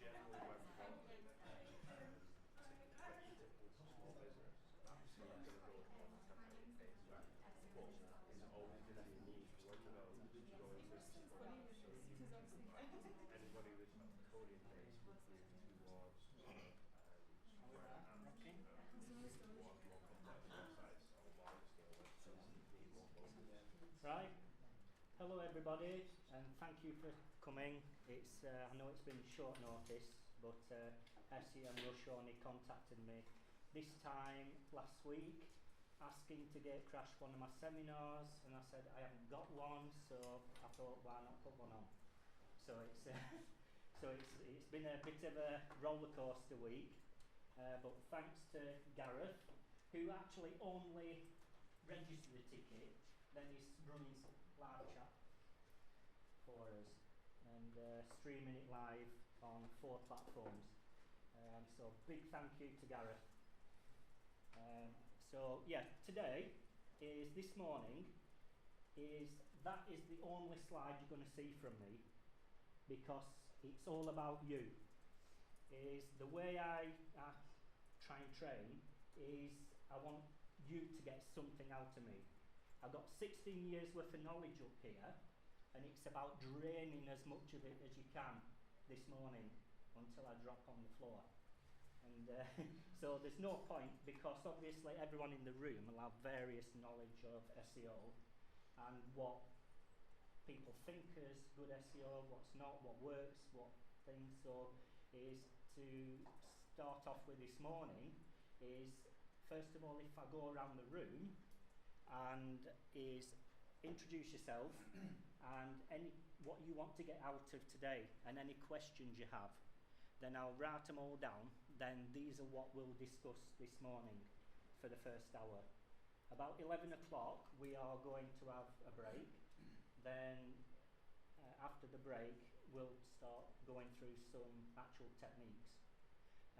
general web development, quite typical for small business. Absolutely going to go from a company phase, but there's always going to be a need for workload to go into this program. So anybody with coding base would move towards software and more complex websites or larger scale websites need more focus. Right. Hello everybody, and thank you for coming. It's I know it's been short notice, but SEMrush only contacted me this time last week asking to get crash one of my seminars, and I said I haven't got one, so I thought why not put one on. So it's it's been a bit of a roller coaster week, but thanks to Gareth, who actually only registered a ticket, then he's running live chat for us and streaming it live on 4 platforms. So big thank you to Gareth. So yeah, today is this morning that is the only slide you're going to see from me, because it's all about you. Is the way I try and train is I want you to get something out of me. I've got 16 years worth of knowledge up here, and it's about draining as much of it as you can this morning until I drop on the floor. And so there's no point, because obviously everyone in the room will have various knowledge of SEO and what people think is good SEO, what's not, what works, what things. So is to start off with this morning is, first of all, if I go around the room and is introduce yourself and what you want to get out of today and any questions you have, then I'll write them all down. Then these are what we'll discuss this morning for the first hour. About 11 o'clock we are going to have a break. Then after the break we'll start going through some actual techniques.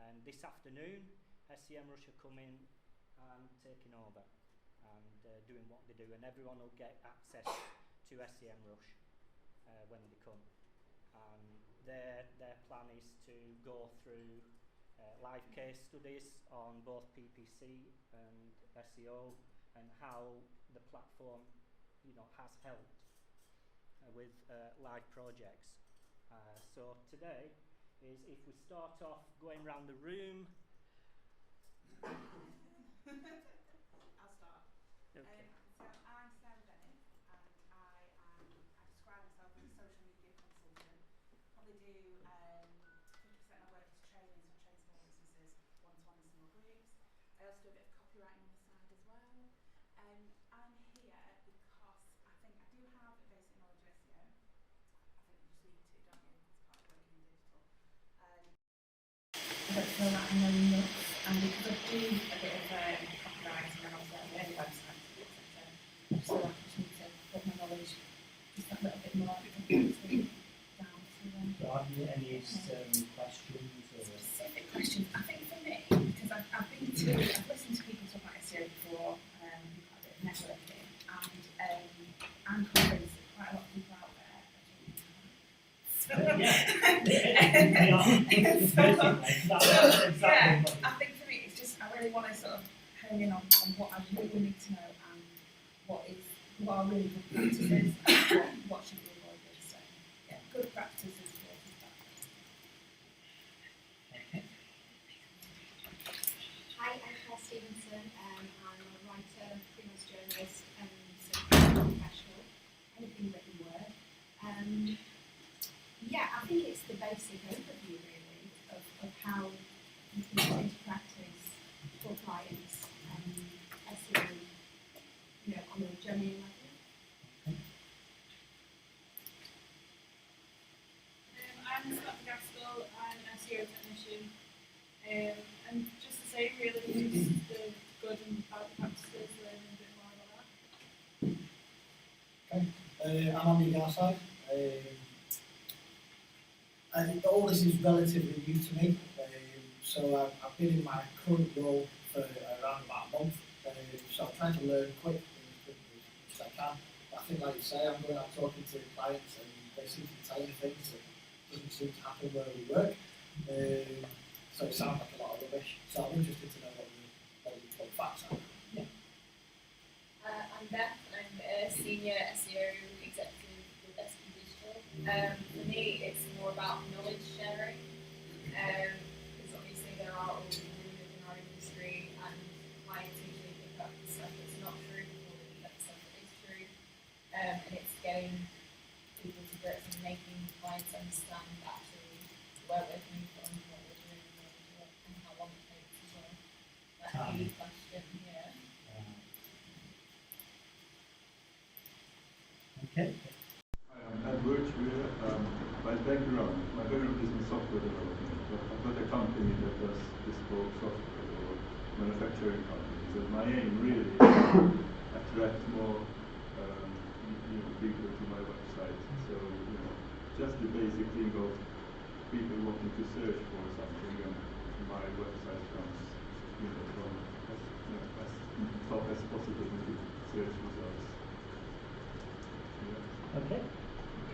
And this afternoon SEMrush are coming and taking over and doing what they do, and everyone will get access to SEMrush when they come. And their plan is to go through live case studies on both PPC and SEO and how the platform, has helped with live projects. So today is, if we start off going around the room. I'll start. Okay. So I'm Sarah Bennett, and I describe myself as a social media consultant. Probably do 50% of my work is training, so I train small businesses one-to-one in small groups. I also do a bit of copywriting on the side as well. I'm here because I think I do have a basic knowledge of SEO. I think you just need to, don't you? It's part of working in digital. I don't feel like I know enough, and because I do a bit of copywriting and also any website, etc. I just feel like I just need to put my knowledge just that little bit more down to them. So have you any questions or specific questions? I think for me, because I've listened to people talk about SEO before, quite a bit of networking, and I'm convinced that quite a lot of people out there are doing I think for me it's just, I really want to sort of hone in on what I really need to know and what are really good practices and what should be avoided. So yeah, good practices versus bad practices. Okay. Hi, I'm Claire Stevenson. I'm a writer, freelance journalist, and professional, anything written word. Yeah, I think it's the basic overview really of how you can put into practice for clients SEO, on a genuine level. I'm Samantha Gaskell. I'm an SEO technician, and just to say really, just the good and bad practices, learning a bit more about that. Okay. I'm on the outside. I think all this is relatively new to me, so I've been in my current role for around about a month, so I'm trying to learn quick as quickly as I can. But I think, like you say, I'm going out talking to clients and they seem to be telling me things that doesn't seem to happen where we work. So it sounds like a lot of rubbish. So I'm interested to know what the facts are. Yeah. I'm Beth. I'm a senior SEO executive with SQ Digital. For me, it's more about knowledge sharing. Because obviously there are all people within our industry, and clients usually pick up stuff that's not true before they pick up stuff that is true. And it's getting people to grips and making clients understand actually where we're coming from, what we're doing, and how long it takes as well. That's a key question, yeah. Okay. I've worked with my background is in software development, but I've got a company that does bespoke software or manufacturing companies, and my aim really is to attract more people to my website. So, just the basic thing of people wanting to search for something, and my website comes, from as top as possible in the search results. Yeah. Okay.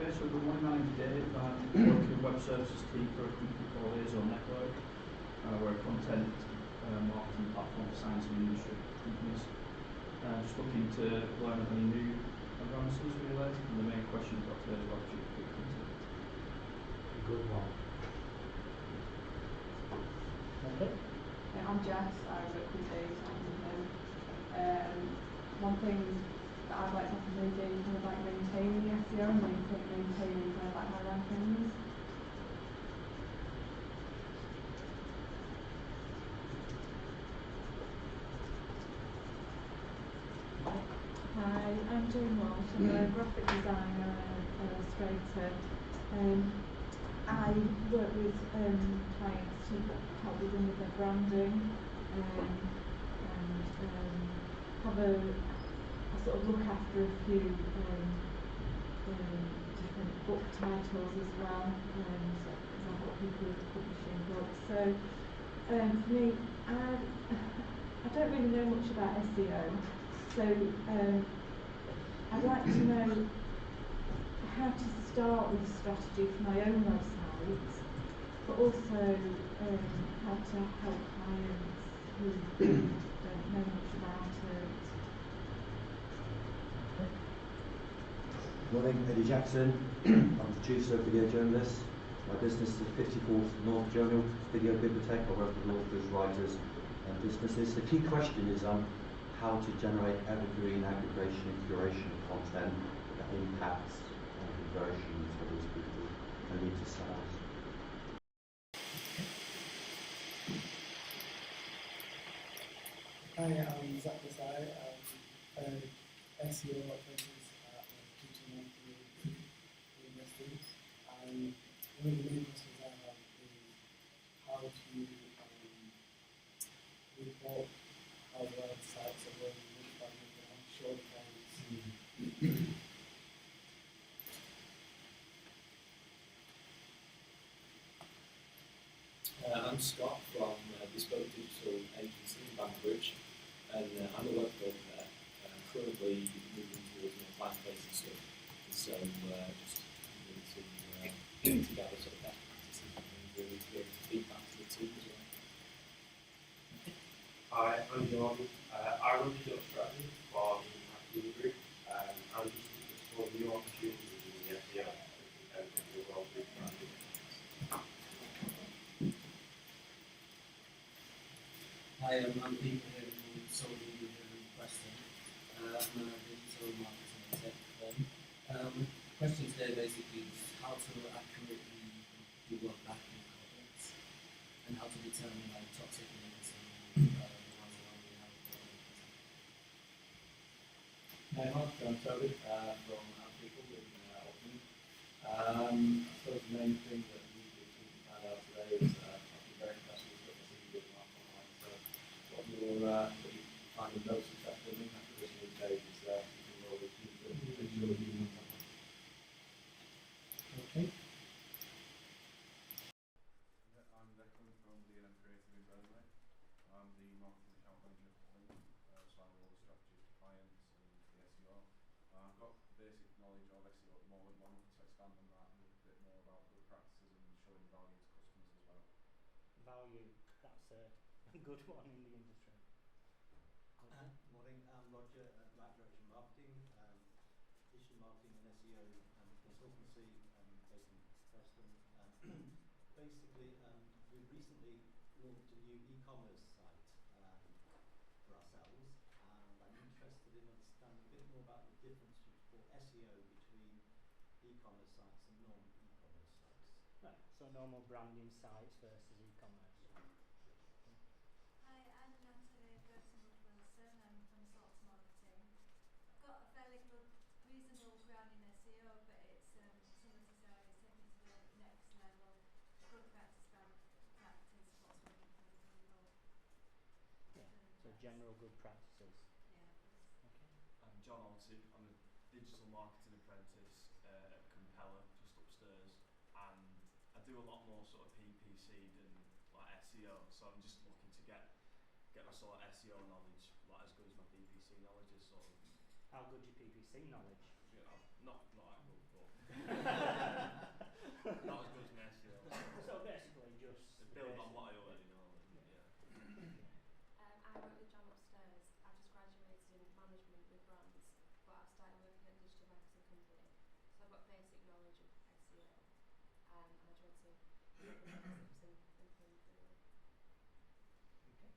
Okay, so good morning, my name's Dave. I'm working in web services team for a company called Azure Network. We're a content marketing platform for science and industry companies. Just looking to learn of any new advances really, and the main question we've got today is what you could consider. Good one. Okay. Yeah, I'm Jess. I work with Dave and one thing that I'd like to have to do is kind of like maintaining the SEO and maintaining kind of like my rankings. Hi, I'm Jane Walsh. I'm a graphic designer and illustrator. I work with clients to help them with their branding and have a sort of look after a few different book titles as well. So I help people with publishing books. So for me, I don't really know much about SEO. So I'd like to know how to start with a strategy for my own website, but also how to help clients who don't know much about it. Morning, Eddie Jackson. I'm the producer of video journalist. My business is 54th North Journal Video Bibliothèque. I work with authors, writers and businesses. The key question is how to generate evergreen aggregation and curation of content that impacts conversions for these people and leads to sales. Hi, I'm Zach Desai. I'm SEO apprentice at Teaching University. And one of the main questions I have is how to report how well sites are going, which one you can show clients. I'm Scott from Bespoke Digital Agency in Banbridge, and I'm a web developer currently moving towards more client-facing stuff, and so just really to gather sort of best practices and really give feedback to the team as well. Hi, I'm John. I run digital strategy for the Group. I'm just exploring new opportunities in the SEO and the overall group strategy. Hi, I'm Peter here from Social Media Mark Preston. I'm a digital marketing exec. Question today basically is how to accurately do work back in comments and how to determine like toxic links and the ones that are really helpful. Hi, Mark. I'm Toby from our people in Oxford. I suppose the main thing that we find out today is I've been very impressed with what I see with Mark online. So what you find the most successful in acquisition these days is you can always use the visual human content. Okay. Yeah, I'm Declan from DNM Creative in Burnley. I'm the marketing account manager for Link, so I run all the strategies for clients and the SEO. I've got basic knowledge of SEO at the moment, but I'm looking to expand on that and look a bit more about good practices and showing value to customers as well. value. That's a good one in the industry. Morning, I'm Roger at Mark Preston Marketing, digital marketing and SEO consultancy based in Preston. Basically, we recently launched a new e-commerce site for ourselves, and I'm interested in understanding a bit more about the difference for SEO between e-commerce sites and non-e-commerce sites. Right, so normal branding sites versus e-commerce. Hi, I'm Natalie Wilson. I'm from Salt Marketing. I've got a fairly good, reasonable ground in SEO, but it's similar to Sarah, it's taken to the next level. Good practice, bad practice, what's working for the people. Yeah, so general good practices. Yeah. Okay. I'm John Alty. I'm a digital marketing apprentice at Compeller, just upstairs, and I do a lot more sort of PPC than like SEO. So I'm just looking to get my sort of SEO knowledge like as good as my PPC knowledge is sort of. How good your PPC knowledge? You know, not that good, but not as good as my SEO. So basically just build on what I already know. I work with John upstairs. I've just graduated in management with brands, but I've started working at a digital marketing company. So I've got basic knowledge of SEO, and I try to implement really. Okay.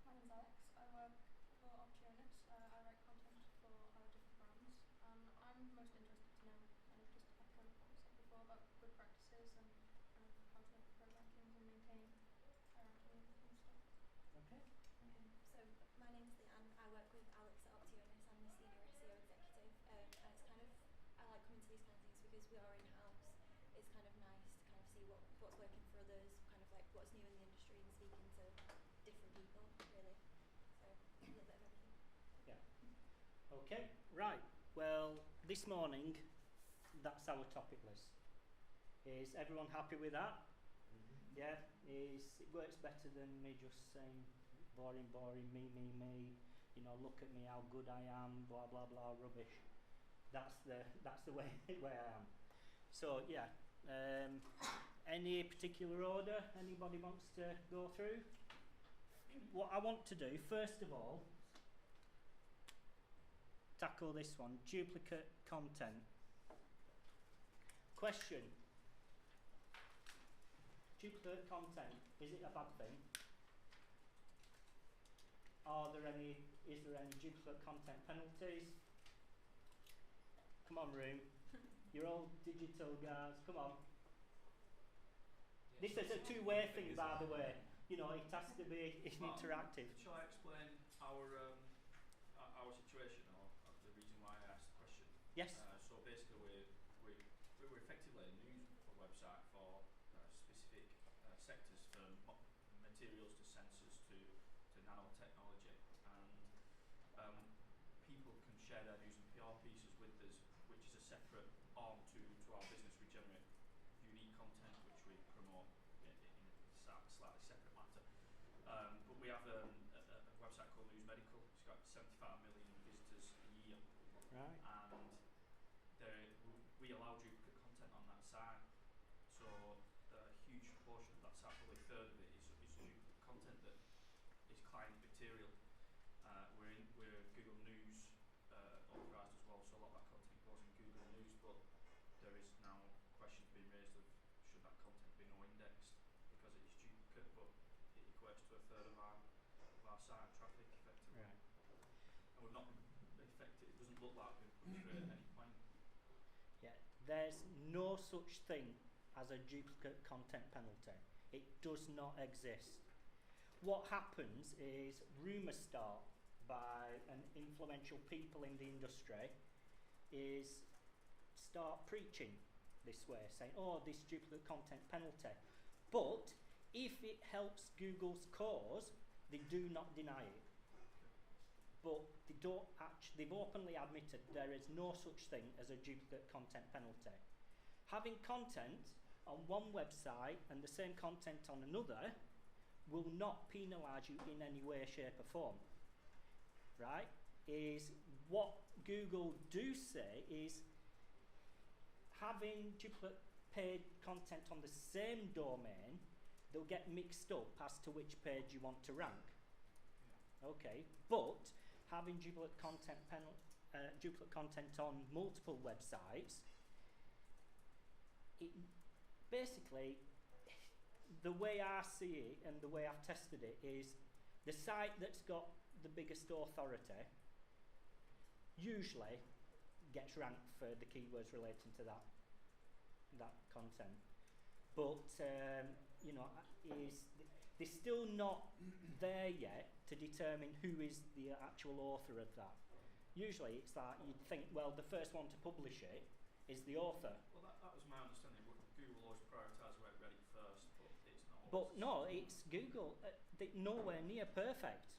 My name's Alex. I work for Optionis. I write content for different brands. I'm most interested to know, kind of just echo what we said before about good practices and how to grow rankings and maintain rankings and stuff. Okay. So my name's Leanne. I work with Alex at Optionis. I'm the senior SEO executive, and it's kind of, I like coming to these kind of things because we are in-house. It's kind of nice to kind of see what's working for others, kind of like what's new in the industry and speaking to different people, really. So a little bit of everything. Yeah. Okay, right. Well, this morning, that's our topic list. Is everyone happy with that? Mm-hmm. Yeah. It works better than me just saying boring, me. You know, look at me, how good I am, blah blah blah, rubbish. That's the way I am. So yeah. Any particular order anybody wants to go through? What I want to do, first of all, tackle this one, duplicate content. Question. Duplicate content, is it a bad thing? Is there any duplicate content penalties? Come on, room. You're all digital guys, come on. This is a two-way thing, by the way. You know, it has to be interactive. Shall I explain our situation or the reason why I asked the question? Yes. So basically, we're effectively a news website for specific sectors, from materials to sensors to nanotechnology, and people can share their news and PR pieces with us, which is a separate arm to our business. We generate unique content which we promote in a slightly separate matter. But we have a website called News Medical. It's got 75 million visitors a year. Right. And we allow duplicate content on that site. So a huge portion of that site, probably a third of it, is duplicate content that is client material. We're Google News authorised as well, so a lot of that content goes in Google News, but there is now questions being raised of should that content be no indexed because it is duplicate, but it equates to a third of our site traffic effectively. Right. And we've not it doesn't look like we've pushed through at any point. Yeah, there's no such thing as a duplicate content penalty. It does not exist. What happens is rumours start by an influential people in the industry is start preaching this way, saying, oh, this duplicate content penalty. But if it helps Google's cause, they do not deny it. But they've openly admitted there is no such thing as a duplicate content penalty. Having content on one website and the same content on another will not penalise you in any way, shape or form. Right? Is what Google do say is having duplicate paid content on the same domain they'll get mixed up as to which page you want to rank. Okay, but having duplicate content on multiple websites, it basically, the way I see it and the way I've tested it is the site that's got the biggest authority usually gets ranked for the keywords relating to that content. But you know, they're still not there yet to determine who is the actual author of that. Usually it's that you'd think, well, the first one to publish it is the author. Well, that was my understanding. Google always prioritise where it read it first, but it's not always. But no, it's Google. They're nowhere near perfect.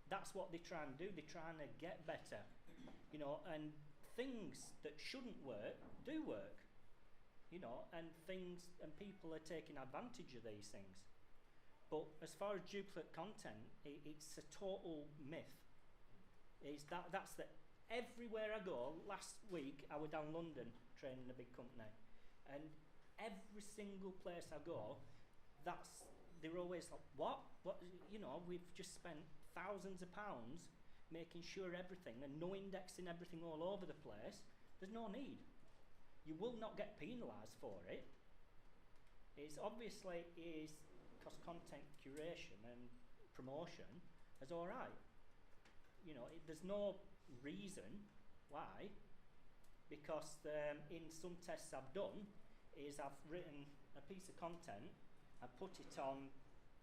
That's what they're trying to do. They're trying to get better. You know, and things that shouldn't work do work. You know, and people are taking advantage of these things. But as far as duplicate content, it's a total myth. That's that everywhere I go. Last week I was down London training a big company, and every single place I go, they're always like, what? You know, we've just spent thousands of pounds making sure everything and no indexing everything all over the place. There's no need. You will not get penalised for it. It's obviously because content curation and promotion is all right. You know, there's no reason why, because in some tests I've done is I've written a piece of content, I put it on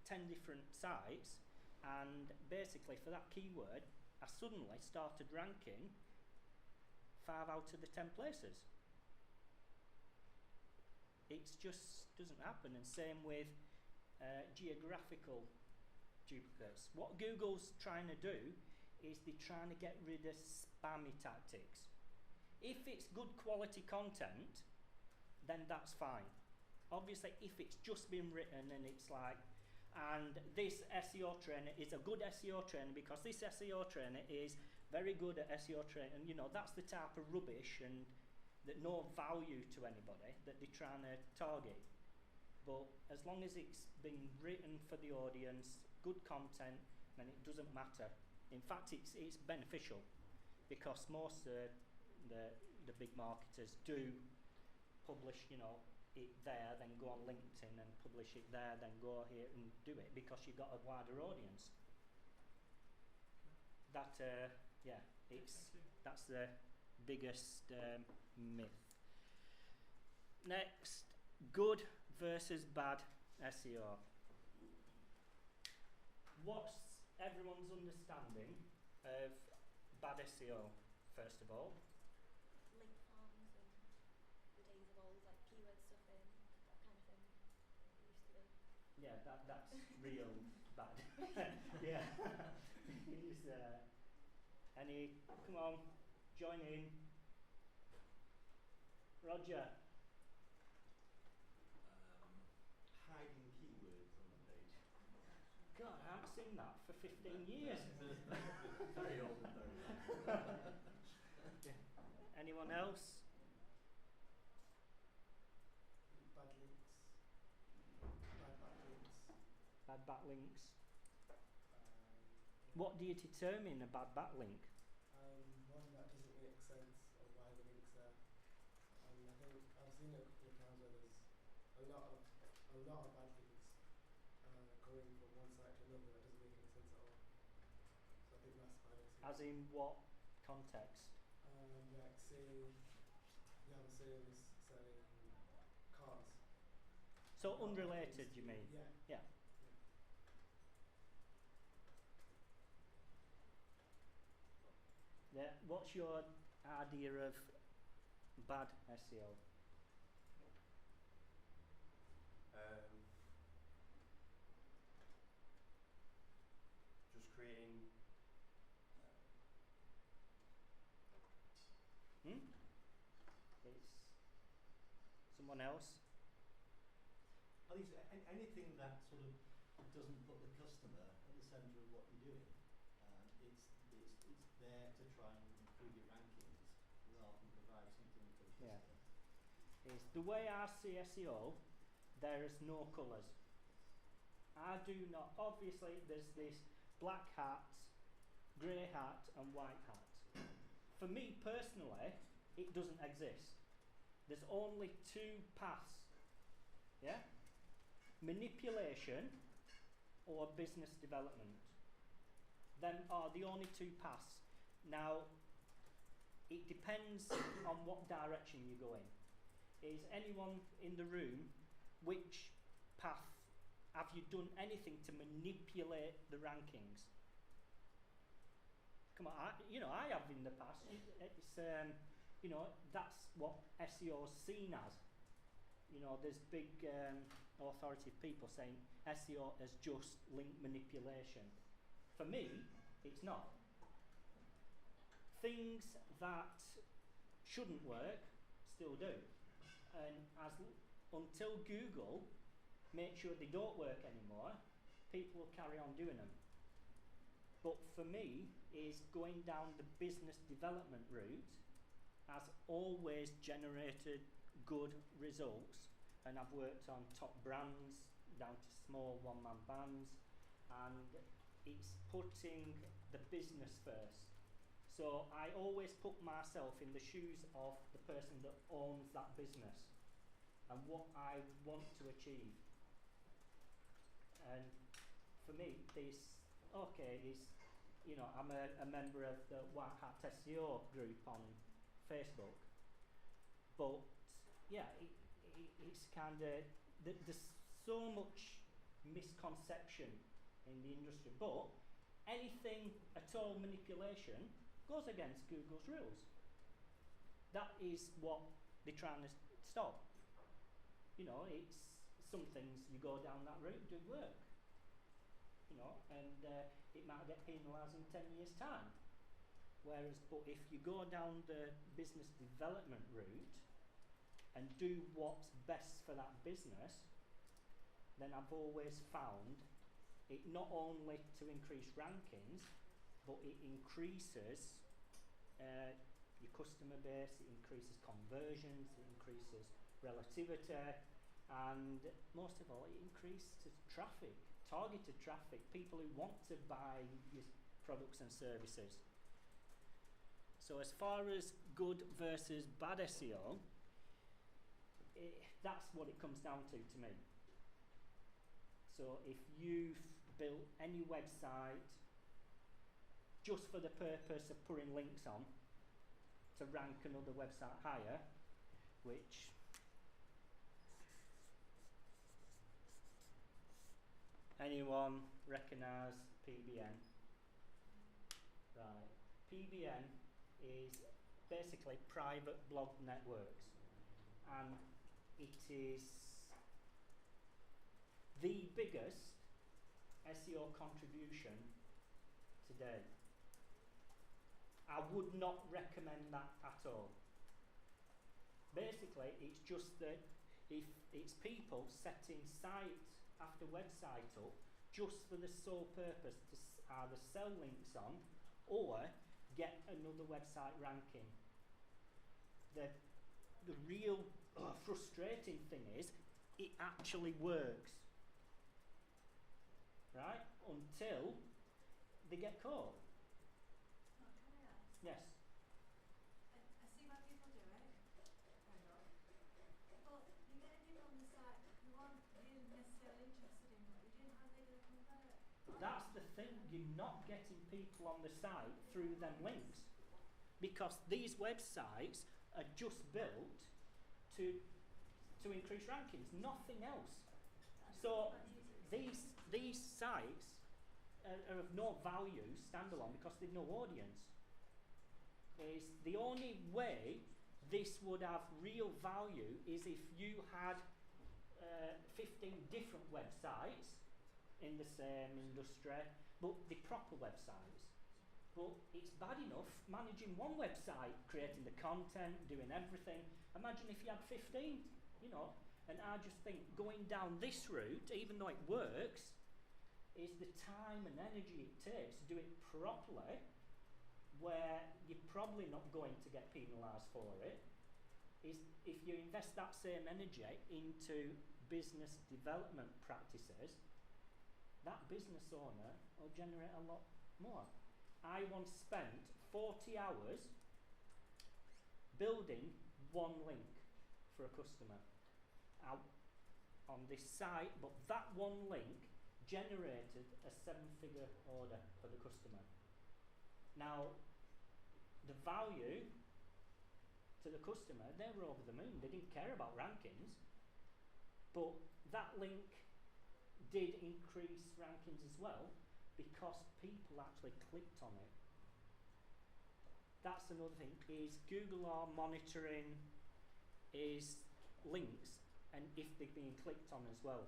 10 different sites, and basically for that keyword I suddenly started ranking 5 out of the 10 places. It just doesn't happen. And same with geographical duplicates. What Google's trying to do is they're trying to get rid of spammy tactics. If it's good quality content, then that's fine. Obviously, if it's just been written and it's like, and this SEO trainer is a good SEO trainer because this SEO trainer is very good at SEO training, and you know, that's the type of rubbish and that no value to anybody that they're trying to target. But as long as it's been written for the audience, good content, then it doesn't matter. In fact, it's beneficial because most the big marketers do publish, you know, it there, then go on LinkedIn and publish it there, then go here and do it because you've got a wider audience. That's the biggest myth. Next, good versus bad SEO. What's everyone's understanding of bad SEO, first of all? Link farms and the days of old, like keyword stuffing, that kind of thing. It used to be. Yeah, that's real bad. Yeah. Come on, join in. Roger. Hiding keywords on the page. God, I haven't seen that for 15 years. Very old and very old. Anyone else? Bad links. Bad backlinks. Bad backlinks. What do you determine a bad backlink? One that doesn't make sense of why the link's there. And I think I've seen it a couple of times where there's a lot of bad links going from one site to another that doesn't make any sense at all. So I think that's bad. As in what context? Like say you have a service selling cars. So unrelated, you mean? Yeah. Yeah. What's your idea of bad SEO? Just creating. It's someone else. I think anything that sort of doesn't put the customer at the centre of what you're doing. It's there to try and improve your rankings rather than provide something for the customer. Is the way I see SEO, there is no colours. I do not. Obviously, there's this black hat, grey hat, and white hat. For me personally, it doesn't exist. There's only two paths. Yeah? Manipulation or business development. Them are the only two paths. Now, it depends on what direction you go in. Is anyone in the room, which path have you done anything to manipulate the rankings? Come on, I have in the past. It's that's what SEO is seen as. There's big authoritative people saying SEO is just link manipulation. For me, it's not. Things that shouldn't work still do, and until Google make sure they don't work anymore, people will carry on doing them. But for me, is going down the business development route has always generated good results, and I've worked on top brands down to small one-man bands, and it's putting the business first. So I always put myself in the shoes of the person that owns that business and what I want to achieve. And for me, I'm a member of the White Hat SEO group on Facebook, but yeah, it's kind of, there's so much misconception in the industry, but anything at all manipulation goes against Google's rules. That is what they're trying to stop. It's some things you go down that route do work, and it might get penalised in 10 years' time. But if you go down the business development route and do what's best for that business, then I've always found it not only to increase rankings, but it increases your customer base, it increases conversions, it increases relativity, and most of all, it increases traffic, targeted traffic, people who want to buy your products and services. So as far as good versus bad SEO, that's what it comes down to me. So if you've built any website just for the purpose of putting links on to rank another website higher, which anyone recognise PBN? Right. PBN is basically private blog networks, and it is the biggest SEO contribution today. I would not recommend that at all. Basically, it's just that if it's people setting site after website up just for the sole purpose to either sell links on or get another website ranking. The real frustrating thing is it actually works, right? Until they get caught. Can I ask? Yes. I see why people do it, kind of. But you're getting people on the site who aren't really necessarily interested in what you're doing. How are they going to convert? That's the thing, you're not getting people on the site through them links, because these websites are just built to increase rankings, nothing else. So these sites are of no value standalone because they've no audience. Is the only way this would have real value is if you had 15 different websites in the same industry, but the proper websites. But it's bad enough managing one website, creating the content, doing everything. Imagine if you had 15, and I just think going down this route, even though it works, is the time and energy it takes to do it properly, where you're probably not going to get penalised for it, is if you invest that same energy into business development practices, that business owner will generate a lot more. I once spent 40 hours building one link for a customer out on this site, but that one link generated a 7-figure order for the customer. Now, the value to the customer, they were over the moon. They didn't care about rankings, but that link did increase rankings as well because people actually clicked on it. That's another thing, is Google are monitoring is links and if they're being clicked on as well.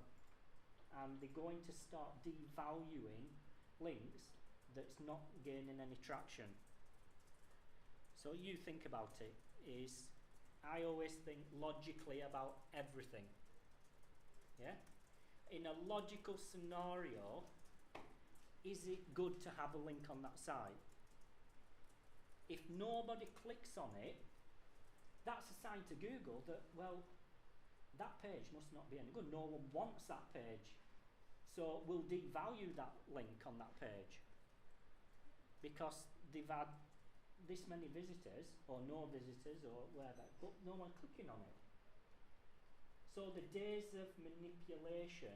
And they're going to start devaluing links that's not gaining any traction. So you think about it, is I always think logically about everything. Yeah? In a logical scenario, is it good to have a link on that site? If nobody clicks on it, that's a sign to Google that, well, that page must not be any good. No one wants that page. So we'll devalue that link on that page because they've had this many visitors or no visitors or whatever, but no one clicking on it. So the days of manipulation,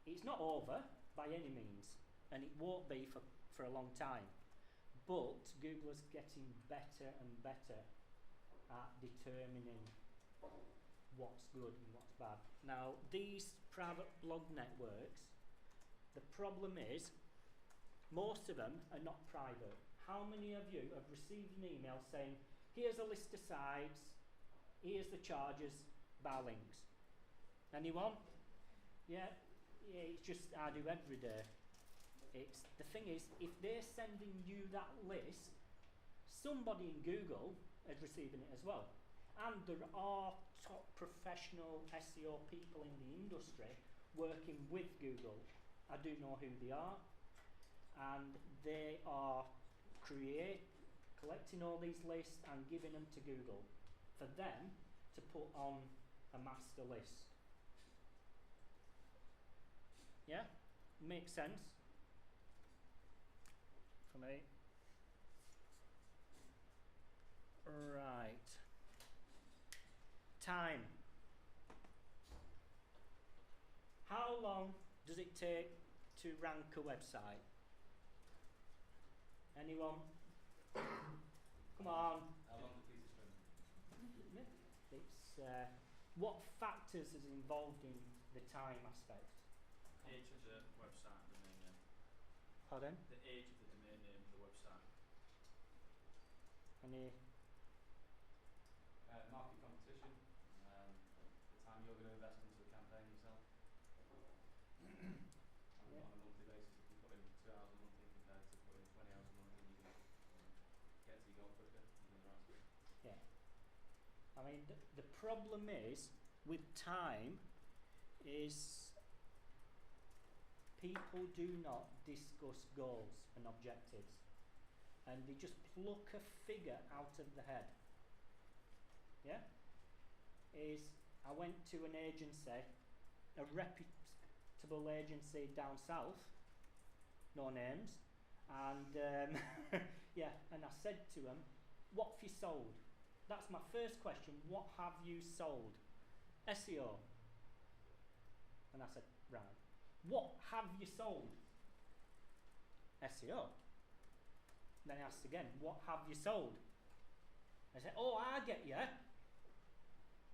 it's not over by any means, and it won't be for a long time. But Google is getting better and better at determining what's good and what's bad. Now, these private blog networks, the problem is most of them are not private. How many of you have received an email saying, here's a list of sites, here's the charges, buy links? Anyone? Yeah, it's just I do every day. It's the thing is, if they're sending you that list, somebody in Google is receiving it as well. And there are top professional SEO people in the industry working with Google. I do know who they are, and they are collecting all these lists and giving them to Google for them to put on a master list. Yeah? Makes sense for me. Right. Time. How long does it take to rank a website? Anyone? Come on. How long the piece of string? It's what factors is involved in the time aspect? Age of the website and domain name. Pardon? The age of the domain name of the website. Any? Market competition, the time you're going to invest into the campaign yourself. On a monthly basis, if you put in 2 hours a month compared to putting 20 hours a month, then you're going to get to your goal quicker. Yeah. I mean, the problem is with time is people do not discuss goals and objectives, and they just pluck a figure out of the head. Yeah? I went to an agency, a reputable agency down south, no names, and yeah, and I said to them, what have you sold? That's my first question, what have you sold? SEO. And I said, right, what have you sold? SEO. Then I asked again, what have you sold? I said, oh, I get you.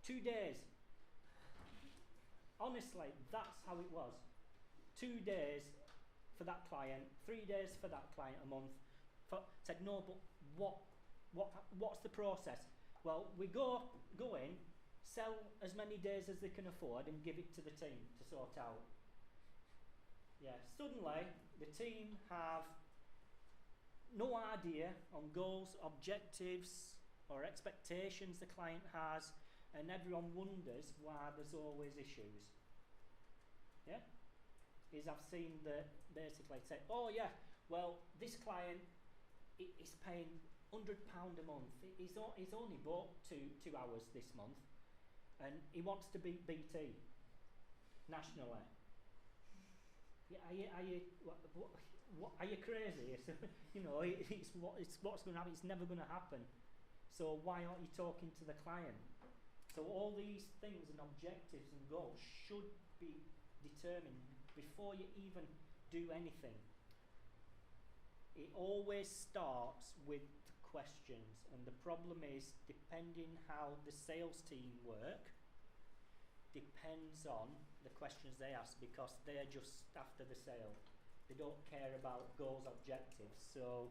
2 days. Honestly, that's how it was. 2 days for that client, 3 days for that client a month. Said, no, but what's the process? Well, we go in, sell as many days as they can afford and give it to the team to sort out. Yeah, suddenly the team have no idea on goals, objectives or expectations the client has, and everyone wonders why there's always issues. Yeah? I've seen that basically say, oh yeah, well this client is paying £100 a month. He's only bought 2 hours this month, and he wants to beat BT nationally. are you crazy? You know, it's what's going to happen. It's never going to happen. So why aren't you talking to the client? So all these things and objectives and goals should be determined before you even do anything. It always starts with questions, and the problem is, depending how the sales team work, depends on the questions they ask, because they're just after the sale. They don't care about goals, objectives. So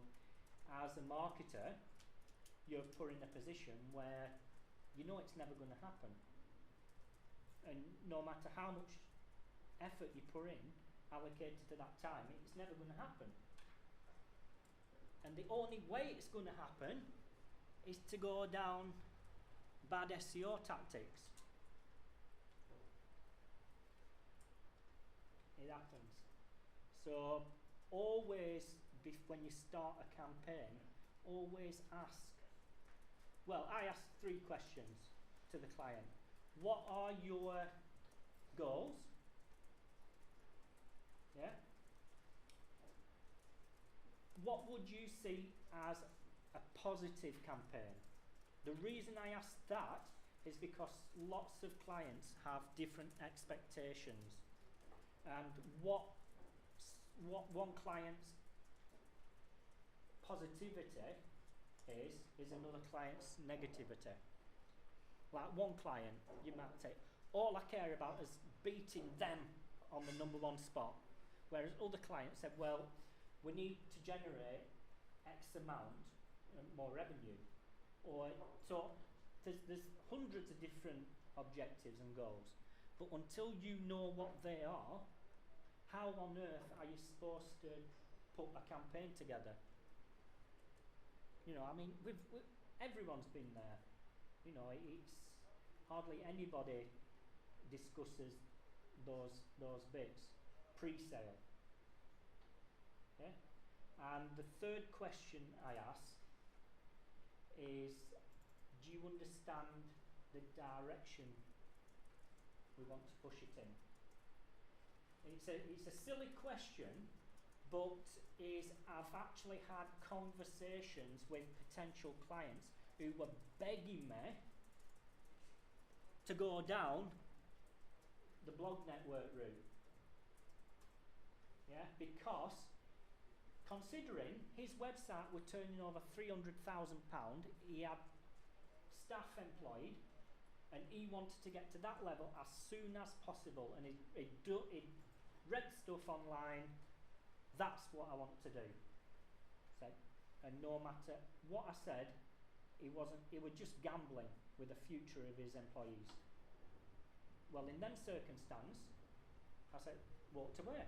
as a marketer, you're put in a position where you know it's never going to happen. And no matter how much effort you put in, allocated to that time, it's never going to happen. And the only way it's going to happen is to go down bad SEO tactics. It happens. So always, when you start a campaign, always ask. Well, I ask 3 questions to the client. What are your goals? Yeah. What would you see as a positive campaign? The reason I ask that is because lots of clients have different expectations, and what one client's positivity is another client's negativity. Like one client, you might say, all I care about is beating them on the #1 spot, whereas other clients said, well, we need to generate X amount more revenue. Or so there's hundreds of different objectives and goals, but until you know what they are, how on earth are you supposed to put a campaign together? You know, I mean, everyone's been there. You know, it's hardly anybody discusses those bits pre-sale. Okay? And the third question I ask is, do you understand the direction we want to push it in? It's a silly question, but I've actually had conversations with potential clients who were begging me to go down the blog network route. Yeah, because considering his website were turning over £300,000, he had staff employed, and he wanted to get to that level as soon as possible, and he read stuff online. That's what I want to do. So, and no matter what I said, he was just gambling with the future of his employees. Well, in them circumstances, I said, walked away.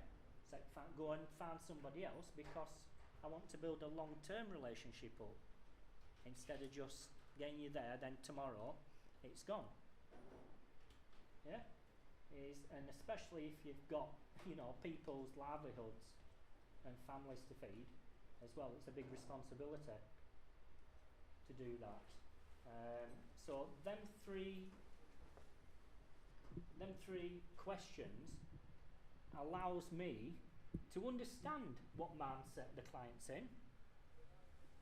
Said, go and find somebody else, because I want to build a long-term relationship up, instead of just getting you there, then tomorrow it's gone. Yeah, and especially if you've got, you know, people's livelihoods and families to feed as well, it's a big responsibility to do that. So them three questions allows me to understand what mindset the client's in.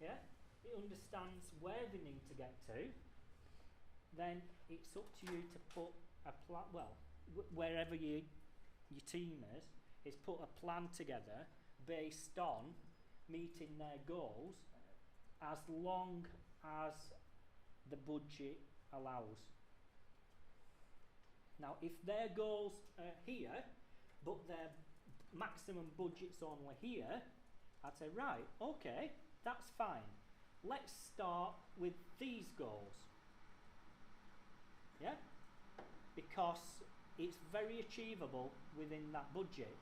Yeah, it understands where they need to get to. Then it's up to you to put a plan. Well, wherever your team is put a plan together based on meeting their goals, as long as the budget allows. Now, if their goals are here, but their maximum budget's only here, I'd say, right, okay, that's fine. Let's start with these goals. Yeah? Because it's very achievable within that budget.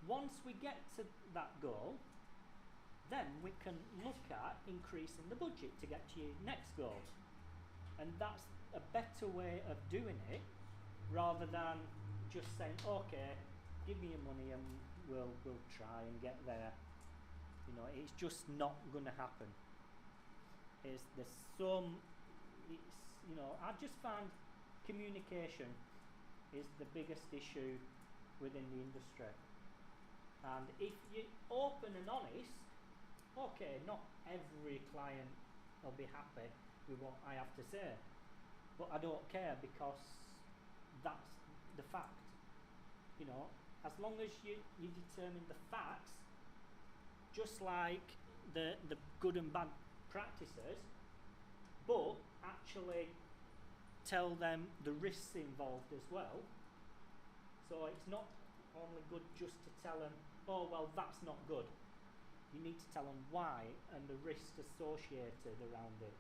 Once we get to that goal, then we can look at increasing the budget to get to your next goal. And that's a better way of doing it, rather than just saying, okay, give me your money and we'll try and get there. You know, it's just not going to happen. You know, I've just found communication is the biggest issue within the industry. And if you're open and honest, okay, not every client will be happy with what I have to say, but I don't care because that's the fact. You know, as long as you determine the facts, just like the good and bad practices, but actually tell them the risks involved as well. So it's not only good just to tell them, oh well, that's not good. You need to tell them why and the risks associated around it.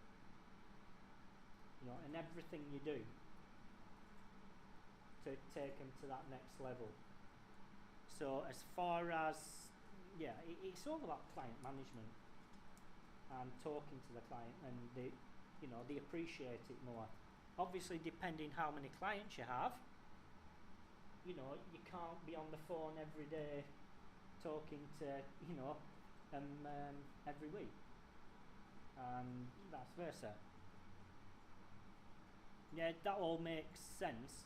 You know, and everything you do to take them to that next level. So as far as, yeah, it's all about client management and talking to the client, and they appreciate it more. Obviously, depending how many clients you have, you know, you can't be on the phone every day talking to, every week, and vice versa. Yeah, that all makes sense,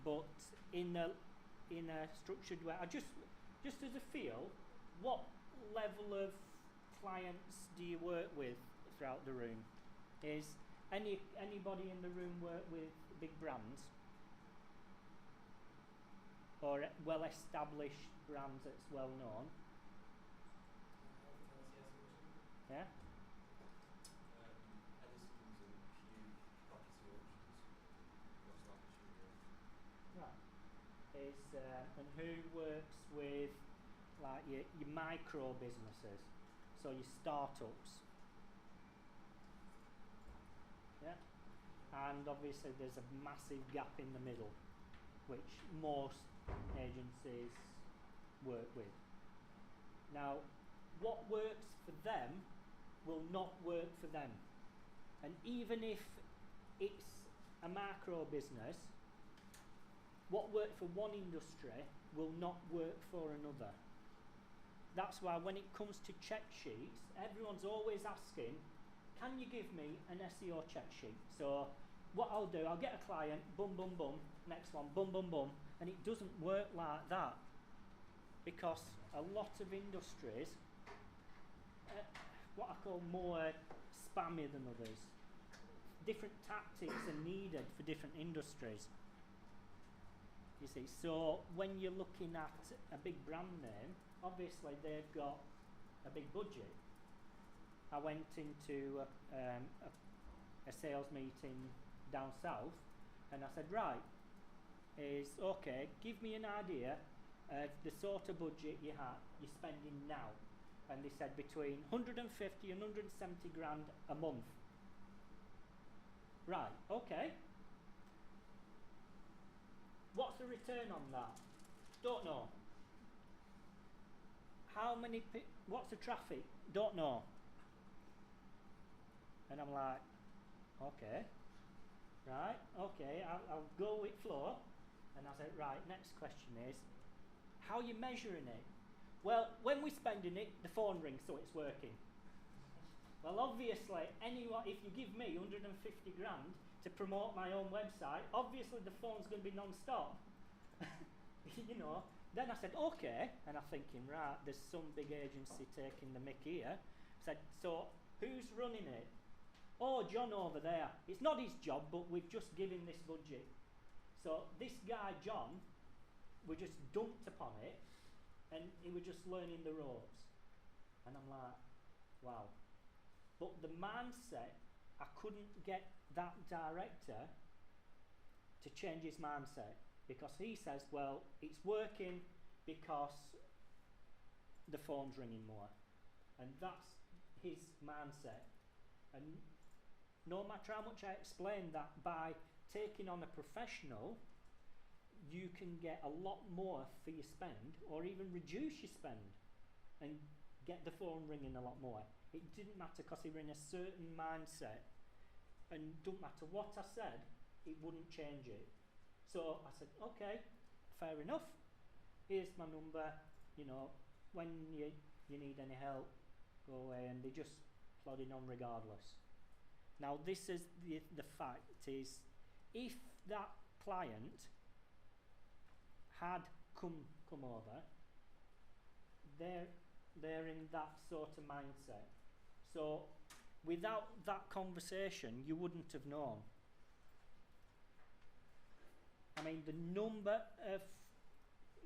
but in a structured way, I just as a feel, what level of clients do you work with throughout the room? Is anybody in the room work with big brands or well-established brands that's well known? Yeah. Right. And who works with like your micro businesses, so your startups? Yeah. And obviously there's a massive gap in the middle, which most agencies work with. Now, what works for them will not work for them. And even if it's a macro business, what worked for one industry will not work for another. That's why when it comes to check sheets, everyone's always asking, can you give me an SEO check sheet? So what I'll do, I'll get a client, boom, boom, boom, next one, boom, boom, boom, and it doesn't work like that, because a lot of industries, what I call more spammy than others. Different tactics are needed for different industries. You see, so when you're looking at a big brand name, obviously they've got a big budget. I went into a sales meeting down south, and I said, right, okay, give me an idea of the sort of budget you're spending now. And they said between 150 and 170 grand a month. Right, okay. What's the return on that? Don't know. What's the traffic? Don't know. And I'm like, okay, right, okay, I'll go with flow. And I said, right, next question is, how are you measuring it? Well, when we're spending it, the phone rings, so it's working. Well, obviously, if you give me 150 grand to promote my own website, obviously the phone's going to be non-stop. You know. Then I said, okay, and I'm thinking, right, there's some big agency taking the mick here. I said, so who's running it? Oh, John over there. It's not his job, but we've just given this budget. So this guy, John, we just dumped upon it, and he was just learning the ropes. And I'm like, wow. But the mindset, I couldn't get that director to change his mindset, because he says, well, it's working because the phone's ringing more. And that's his mindset. And no matter how much I explain that, by taking on a professional, you can get a lot more for your spend, or even reduce your spend and get the phone ringing a lot more. It didn't matter, because they were in a certain mindset, and don't matter what I said, it wouldn't change it. So I said, okay, fair enough. Here's my number. You know, when you need any help, go away. And they just plodding on regardless. Now, this is the fact is, if that client had come over, they're in that sort of mindset. So without that conversation, you wouldn't have known. I mean, the number of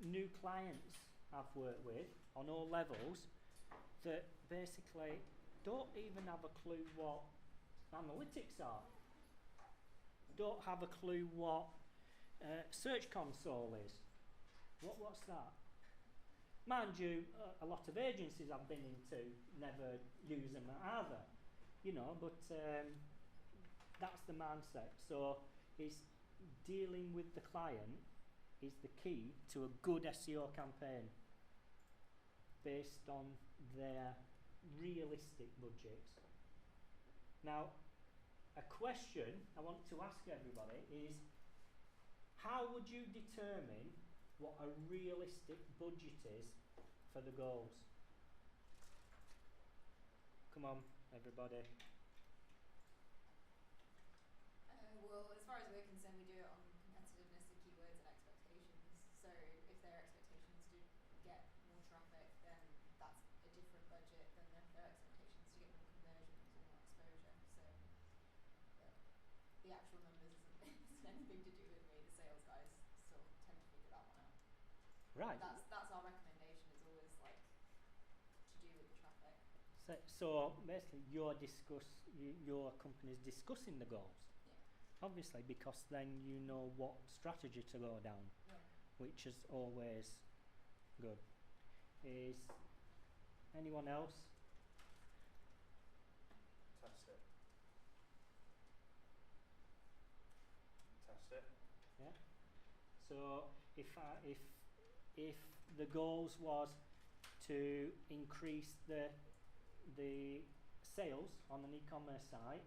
new clients I've worked with on all levels that basically don't even have a clue what analytics are, don't have a clue what Search Console is. What's that? Mind you, a lot of agencies I've been into never use them either, you know, but that's the mindset. So it's dealing with the client is the key to a good SEO campaign based on their realistic budgets. Now, a question I want to ask everybody is, how would you determine what a realistic budget is for the goals? Come on, everybody. Well, as far as we're concerned, we do it on competitiveness of keywords and expectations. So if their expectation is to get more traffic, then that's a different budget than if their expectation is to get more conversions or more exposure. So the actual numbers isn't anything to do with me. The sales guys still tend to figure that one out. Right. That's our recommendation, is always like to do with the traffic. So basically, your company's discussing the goals. Obviously, because then you know what strategy to go down, which is always good. Is anyone else? Test it. Test it. Yeah. So if the goals was to increase the sales on an e-commerce site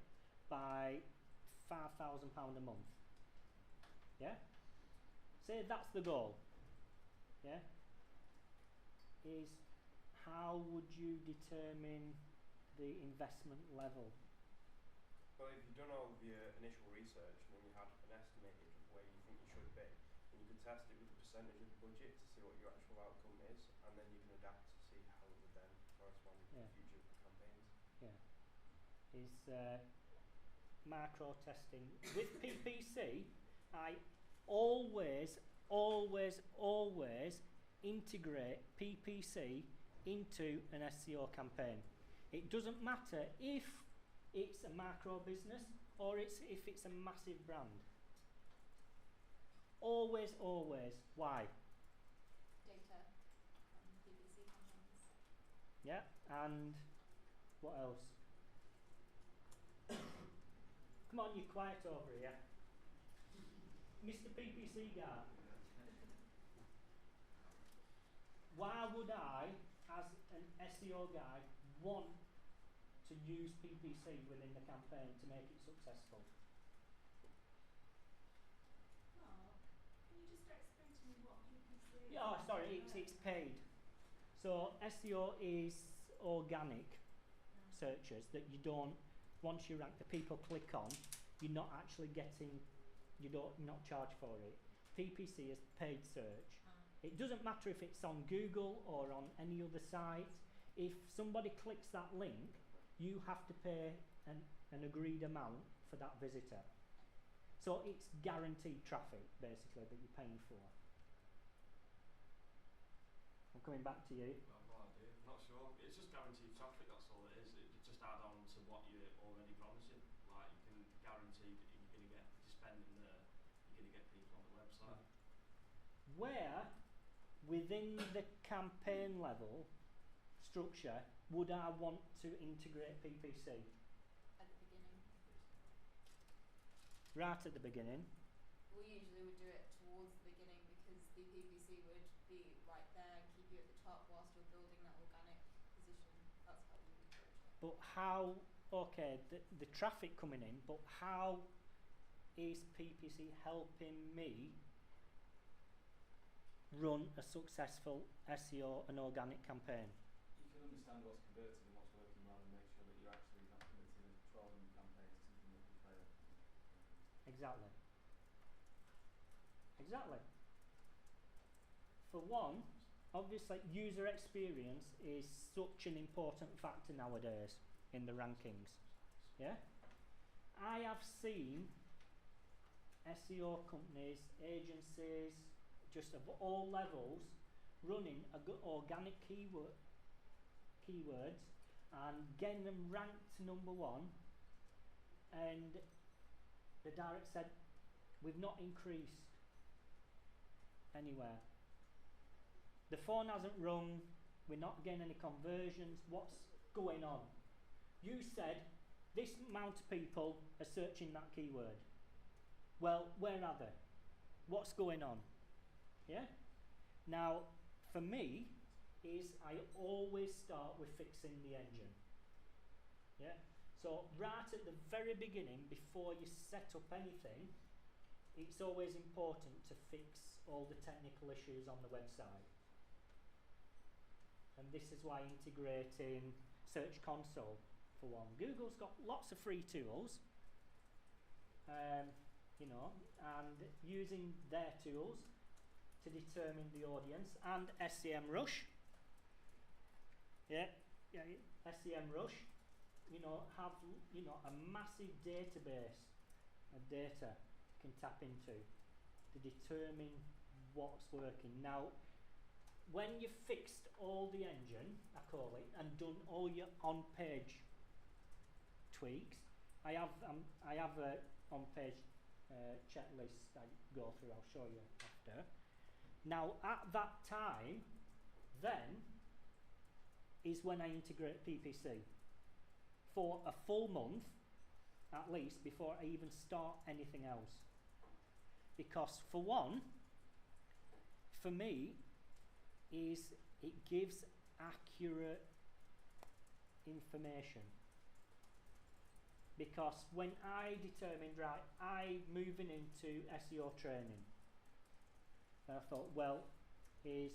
by £5,000 a month. Yeah? Say that's the goal. Yeah? Is how would you determine the investment level? Well, if you've done all of your initial research and then you had an estimate of where you think you should be, then you can test it with a percentage of the budget to see what your actual outcome is, and then you can adapt to see how it would then correspond to future campaigns. Yeah. Is macro testing with PPC? I always integrate PPC into an SEO campaign. It doesn't matter if it's a macro business or if it's a massive brand. Always. Why? Data from PPC campaigns. Yeah, and what else? Come on, you're quiet over here. Mr. PPC guy. Why would I, as an SEO guy, want to use PPC within the campaign to make it successful? Mark, can you just explain to me what PPC is? Yeah, sorry, it's paid. So SEO is organic searches that you don't, once you rank, the people click on, you're not actually getting, you're not charged for it. PPC is paid search. It doesn't matter if it's on Google or on any other site. If somebody clicks that link, you have to pay an agreed amount for that visitor. So it's guaranteed traffic, basically, that you're paying for. I'm coming back to you. I've no idea. I'm not sure. It's just guaranteed traffic, that's all it is. It just add on to what you're already promising. Like, you can guarantee that you're going to get, if you spend in there, you're going to get people on the website. Where, within the campaign level structure, would I want to integrate PPC? At the beginning. Right at the beginning. We usually would do it towards the beginning because the PPC would be right there and keep you at the top whilst you're building that organic position. That's how we would approach it. But how, okay, the traffic coming in, but how is PPC helping me run a successful SEO and organic campaign? You can understand what's converted and what's working well and make sure that you're actually not committing a trolling campaign to something that will fail. Exactly. For one, obviously user experience is such an important factor nowadays in the rankings. Yeah? I have seen SEO companies, agencies, just of all levels, running organic keywords and getting them ranked to number 1, and the direct said, we've not increased anywhere. The phone hasn't rung, we're not getting any conversions, what's going on? You said this amount of people are searching that keyword. Well, where are they? What's going on? Yeah? Now, for me, is I always start with fixing the engine. Yeah? So right at the very beginning, before you set up anything, it's always important to fix all the technical issues on the website. And this is why integrating Search Console, for one. Google's got lots of free tools, you know, and using their tools to determine the audience, and SEMrush. Yeah, SEMrush, you know, have, you know, a massive database of data you can tap into to determine what's working. Now, when you've fixed all the engine, I call it, and done all your on-page tweaks, I have a on-page checklist I go through. I'll show you after. Now, at that time, then is when I integrate PPC for a full month, at least, before I even start anything else. Because for one, for me, is it gives accurate information. Because when I determined, right, I'm moving into SEO training, I thought, well, is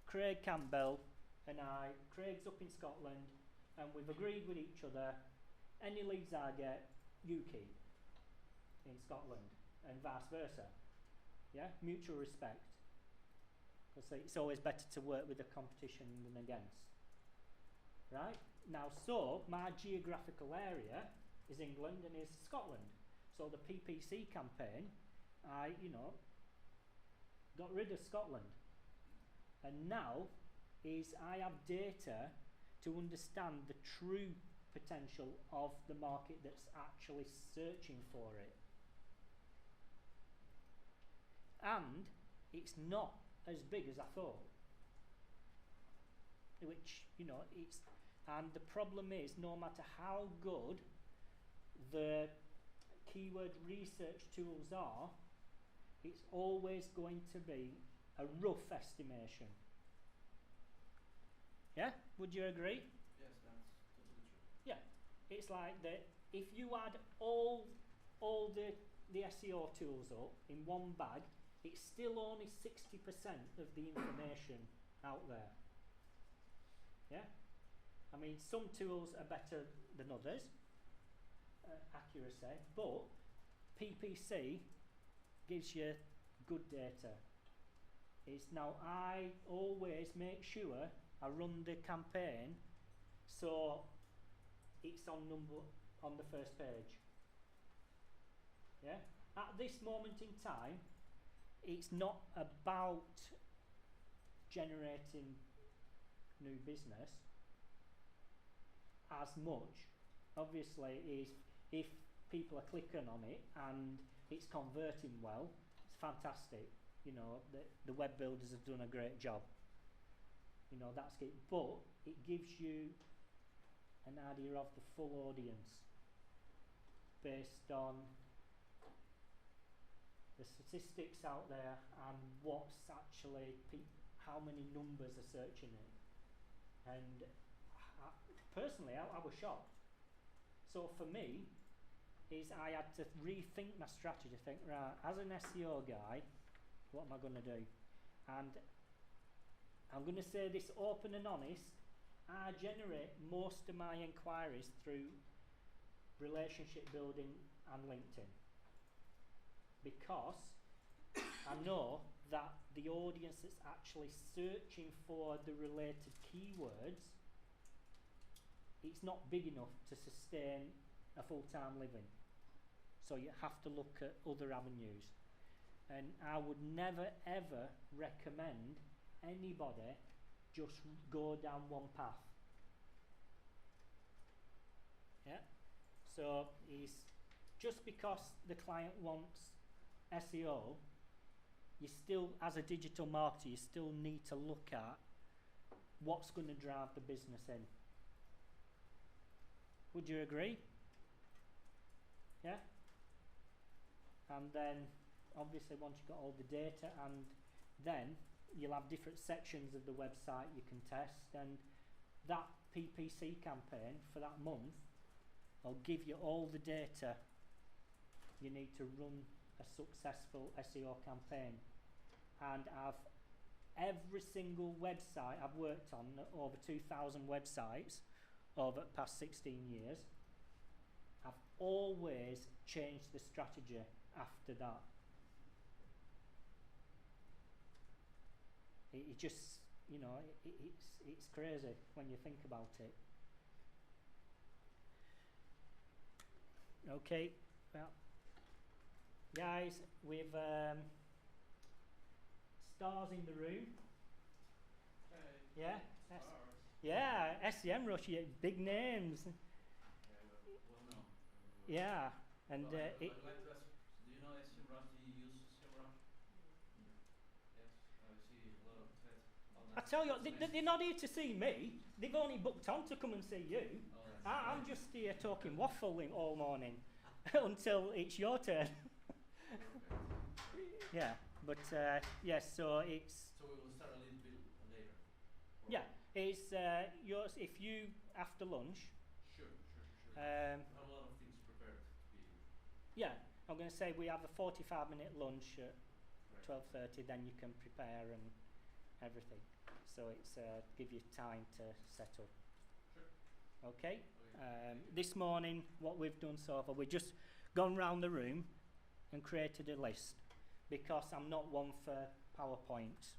Craig Campbell and I, Craig's up in Scotland, and we've agreed with each other, any leads I get, you keep in Scotland, and vice versa. Yeah, mutual respect. Because it's always better to work with the competition than against. Right? Now, so my geographical area is England and is Scotland. So the PPC campaign, I, you know, got rid of Scotland. And now is I have data to understand the true potential of the market that's actually searching for it. And it's not as big as I thought. Which, you know, it's, and the problem is, no matter how good the keyword research tools are, it's always going to be a rough estimation. Yeah? Would you agree? Yes, that's totally true. Yeah. It's like that if you add all the SEO tools up in one bag, it's still only 60% of the information out there. Yeah? I mean, some tools are better than others, accuracy, but PPC gives you good data. It's now, I always make sure I run the campaign so it's on the first page. Yeah? At this moment in time, it's not about generating new business as much. Obviously, is if people are clicking on it and it's converting well, it's fantastic. You know, the web builders have done a great job. You know, that's it. But it gives you an idea of the full audience based on the statistics out there and what's actually how many numbers are searching it. And personally, I was shocked. So for me, is I had to rethink my strategy. Think, right, as an SEO guy, what am I going to do? And I'm going to say this open and honest. I generate most of my inquiries through relationship building and LinkedIn, because I know that the audience that's actually searching for the related keywords, it's not big enough to sustain a full-time living. So you have to look at other avenues. And I would never ever recommend anybody just go down one path. Yeah? So just because the client wants SEO, you still, as a digital marketer, you still need to look at what's going to drive the business in. Would you agree? Yeah? And then, obviously, once you've got all the data, and then you'll have different sections of the website you can test, and that PPC campaign for that month will give you all the data you need to run a successful SEO campaign. And every single website I've worked on, over 2,000 websites over the past 16 years, I've always changed the strategy after that. It just, you know, it's crazy when you think about it. Okay, well, guys, we've stars in the room. Yeah, yeah, SEMrush, yeah, big names. Well known. Yeah, and I'd like to ask, do you know SEMrush? Do you use SEMrush? Yes, I see a lot of tests. I tell you, they're not here to see me. They've only booked on to come and see you. Oh, I'm just here talking waffling all morning until it's your turn. Yeah, but yes, so it's. So we will start a little bit later. Yeah, it's yours if you after lunch. Sure. I have a lot of things prepared to be. Yeah, I'm going to say we have a 45-minute lunch at 12:30. Then you can prepare and everything. So it's give you time to set up. Sure. Okay. This morning, what we've done so far, we've just gone round the room and created a list, because I'm not one for PowerPoint,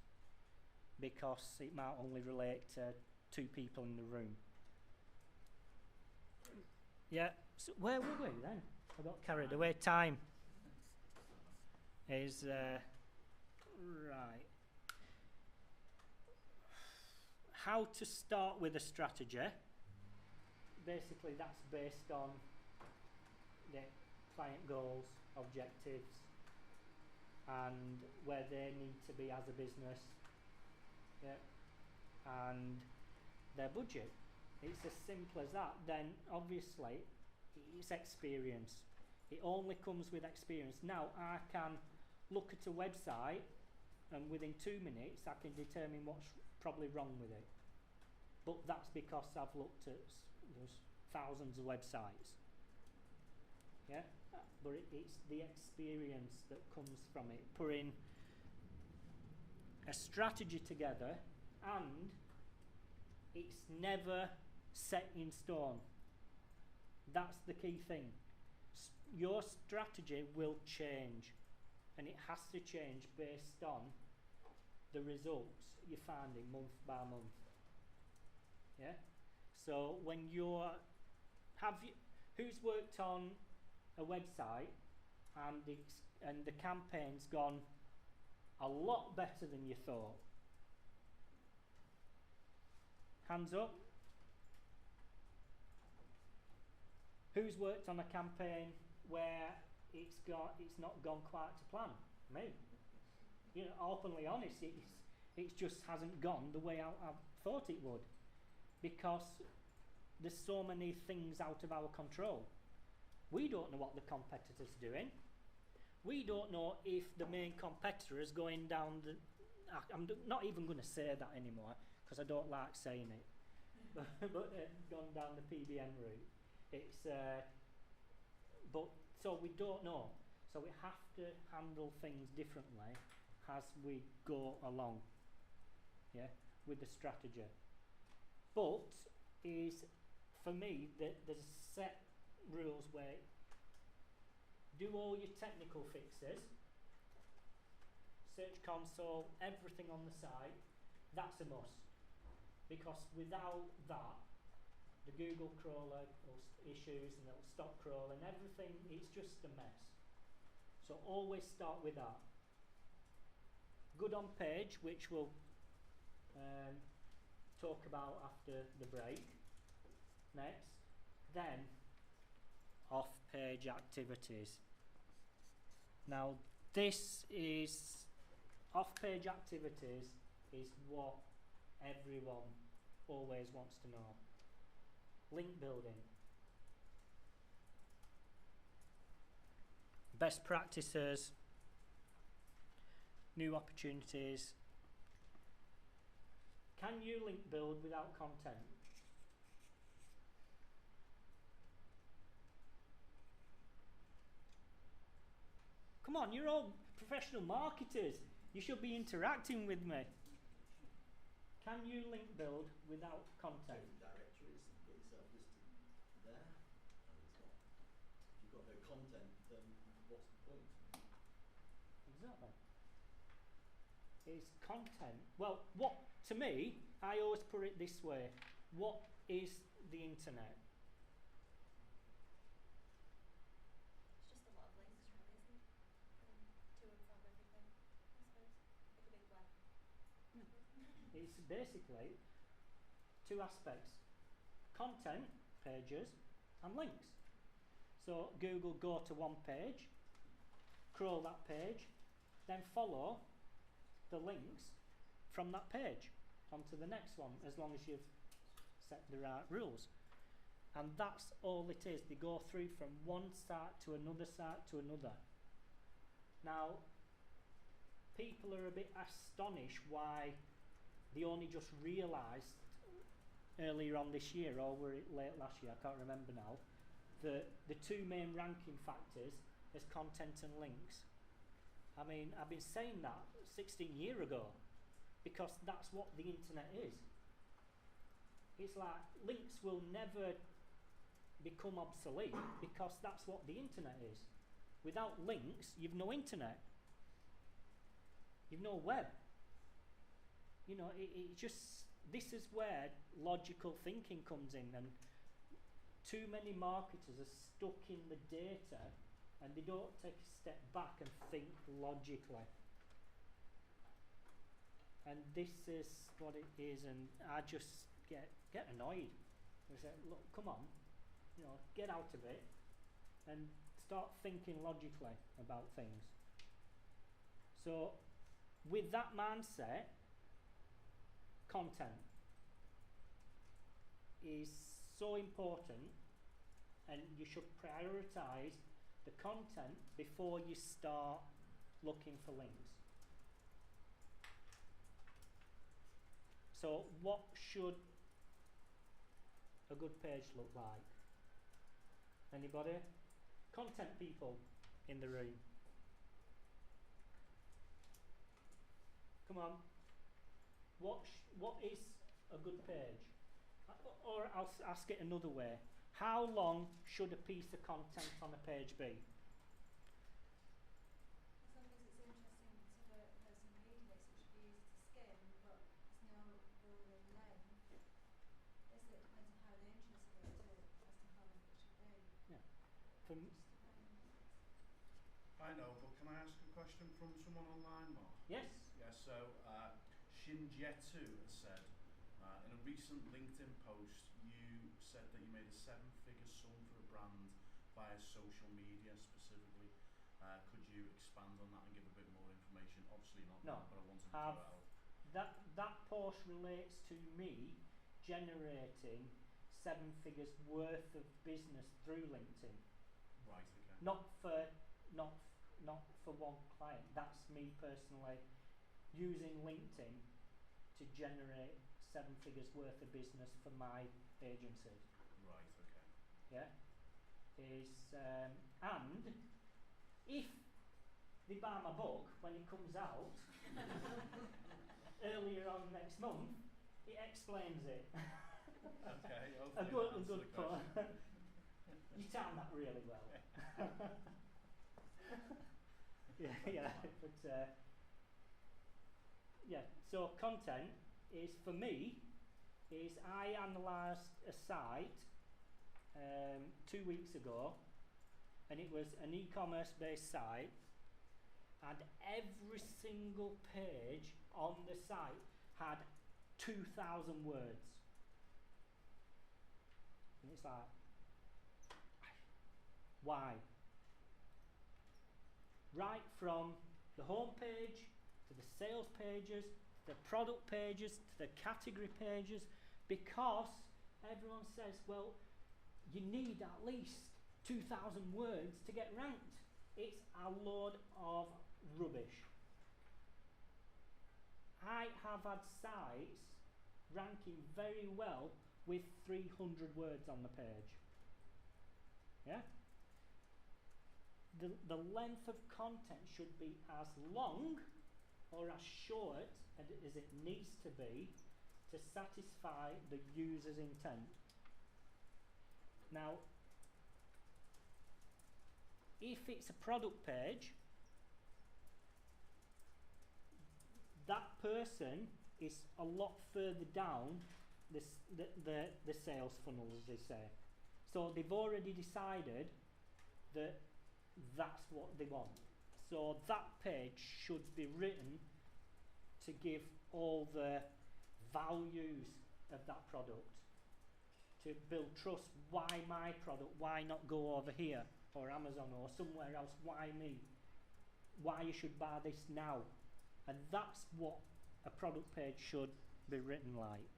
because it might only relate to 2 people in the room. Yeah, so where were we then? I got carried away. Time is right. How to start with a strategy. Basically, that's based on the client goals, objectives, and where they need to be as a business, yeah, and their budget. It's as simple as that. Then obviously it's experience. It only comes with experience. Now I can look at a website and within 2 minutes I can determine what's probably wrong with it. But that's because I've looked at there's thousands of websites. Yeah? But it's the experience that comes from it. Putting a strategy together, and it's never set in stone. That's the key thing. Your strategy will change, and it has to change based on the results you're finding month by month. Yeah? So when who's worked on a website and the campaign's gone a lot better than you thought? Hands up. Who's worked on a campaign where it's not gone quite to plan? Me. You know, openly honest, it just hasn't gone the way I thought it would, because there's so many things out of our control. We don't know what the competitor's doing. We don't know if the main competitor is going down the... I'm not even going to say that anymore, because I don't like saying it. But gone down the PBN route. It's... but so we don't know. So we have to handle things differently as we go along. Yeah, with the strategy. But for me, there's set rules where do all your technical fixes, Search console, everything on the site, that's a must. Because without that, the Google crawler will issues and it'll stop crawling, everything, it's just a mess. So always start with that. Good on page, which we'll talk about after the break. Next. Then, off-page activities. Now, this is, off-page activities is what everyone always wants to know. Link building. Best practices. New opportunities. Can you link build without content? Come on, you're all professional marketers. You should be interacting with me. Can you link build without content? Directories and get yourself listed there. And it's not, if you've got no content, then what's the point? Exactly. Is content, well, what, to me, I always put it this way, what is the internet? It's just a lot of links, really, isn't it? To and from everything, I suppose. Like a big web. It's basically two aspects. Content, pages, and links. So Google go to one page, crawl that page, then follow the links from that page onto the next one, as long as you've set the right rules. And that's all it is. They go through from one site to another site to another. Now, people are a bit astonished why they only just realised earlier on this year, or were it late last year, I can't remember now, that the two main ranking factors is content and links. I mean, I've been saying that 16 years ago, because that's what the internet is. It's like links will never become obsolete, because that's what the internet is. Without links, you've no internet. You've no web. You know, it just, this is where logical thinking comes in, and too many marketers are stuck in the data and they don't take a step back and think logically. And this is what it is, and I just get annoyed. I say, look, come on, you know, get out of it and start thinking logically about things. So, with that mindset, content is so important, and you should prioritize the content before you start looking for links. So what should a good page look like? Anybody? Content people in the room. Come on. What is a good page? Or I'll ask it another way. How long should a piece of content on a page be? As long as it's interesting to the person reading it, so it should be easy to skim, but there's no rule of length. It depends on how they're interested in it as to how long it should be. Yeah. I know, but can I ask a question from someone online, Mark? Yes. Yeah, so Shinjetu has said, in a recent LinkedIn post, you said that you made a 7-figure sum for a brand via social media specifically. Could you expand on that and give a bit more information? Obviously not No. now, but I wanted to throw it out. That post relates to me generating 7 figures worth of business through LinkedIn. Right, okay. Not for one client. That's me personally using LinkedIn to generate 7 figures worth of business for my agency. Right, okay. Yeah? And if they buy my book when it comes out earlier on next month, it explains it. Okay, a good point. You timed that really well. yeah, but yeah, so content is, for me, is I analysed a site 2 weeks ago, and it was an e-commerce based site, and every single page on the site had 2,000 words. And it's like, why? Right from the home page to the sales pages, to the product pages, to the category pages, because everyone says, well, you need at least 2,000 words to get ranked. It's a load of rubbish. I have had sites ranking very well with 300 words on the page. Yeah? The length of content should be as long or as short as it needs to be to satisfy the user's intent. Now, if it's a product page, that person is a lot further down the sales funnel, as they say. So they've already decided that that's what they want. So that page should be written to give all the values of that product, to build trust. Why my product? Why not go over here or Amazon or somewhere else? Why me? Why you should buy this now? And that's what a product page should be written like.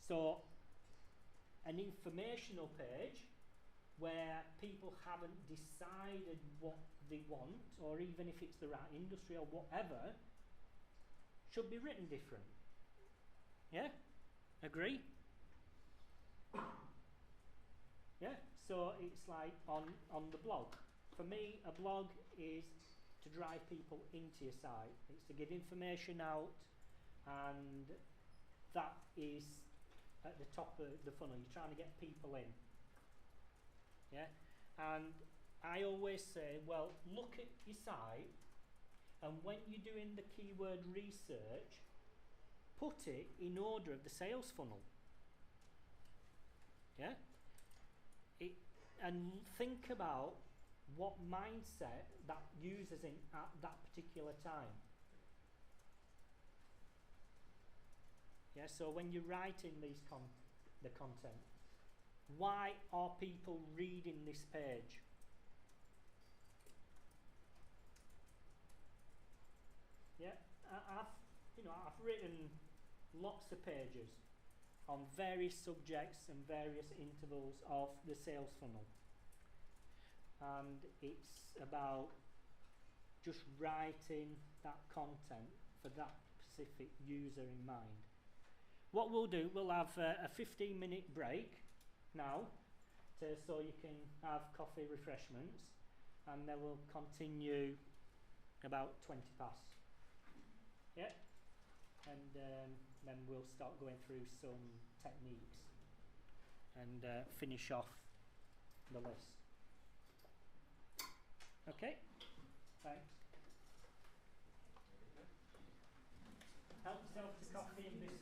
So an informational page where people haven't decided what they want, or even if it's the right industry or whatever, should be written different. Yeah? Agree? Yeah? So it's like on the blog. For me, a blog is to drive people into your site. It's to get information out, and that is at the top of the funnel. You're trying to get people in. Yeah? And I always say, well, look at your site, and when you're doing the keyword research, put it in order of the sales funnel. Yeah? And think about what mindset that user's in at that particular time. Yeah, so when you're writing these the content, why are people reading this page? Yeah, I've written lots of pages on various subjects and various intervals of the sales funnel, and it's about just writing that content for that specific user in mind. What we'll do, we'll have a 15-minute break now, so you can have coffee, refreshments, and then we'll continue about 20 past. Yeah? And then we'll start going through some techniques and finish off the list. Okay? Thanks. Help yourself to coffee and biscuits.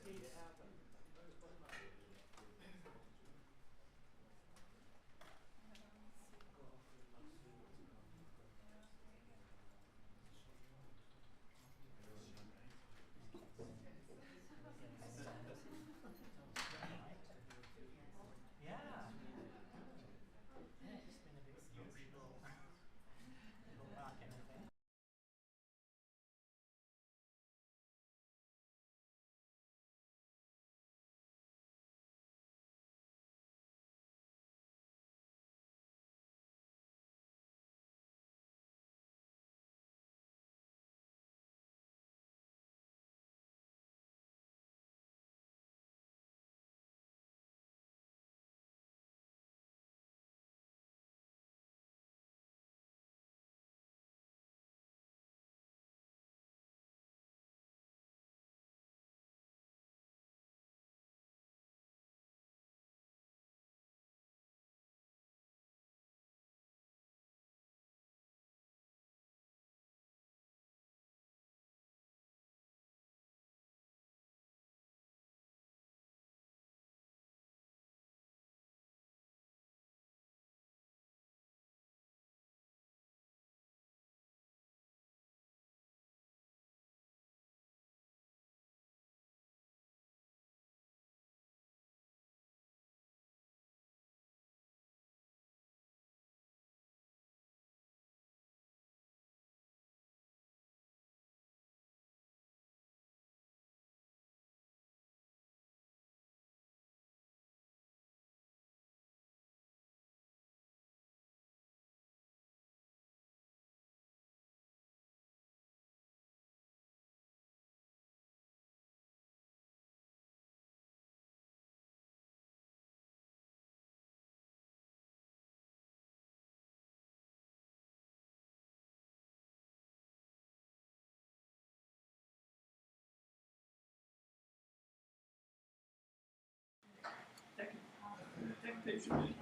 basically.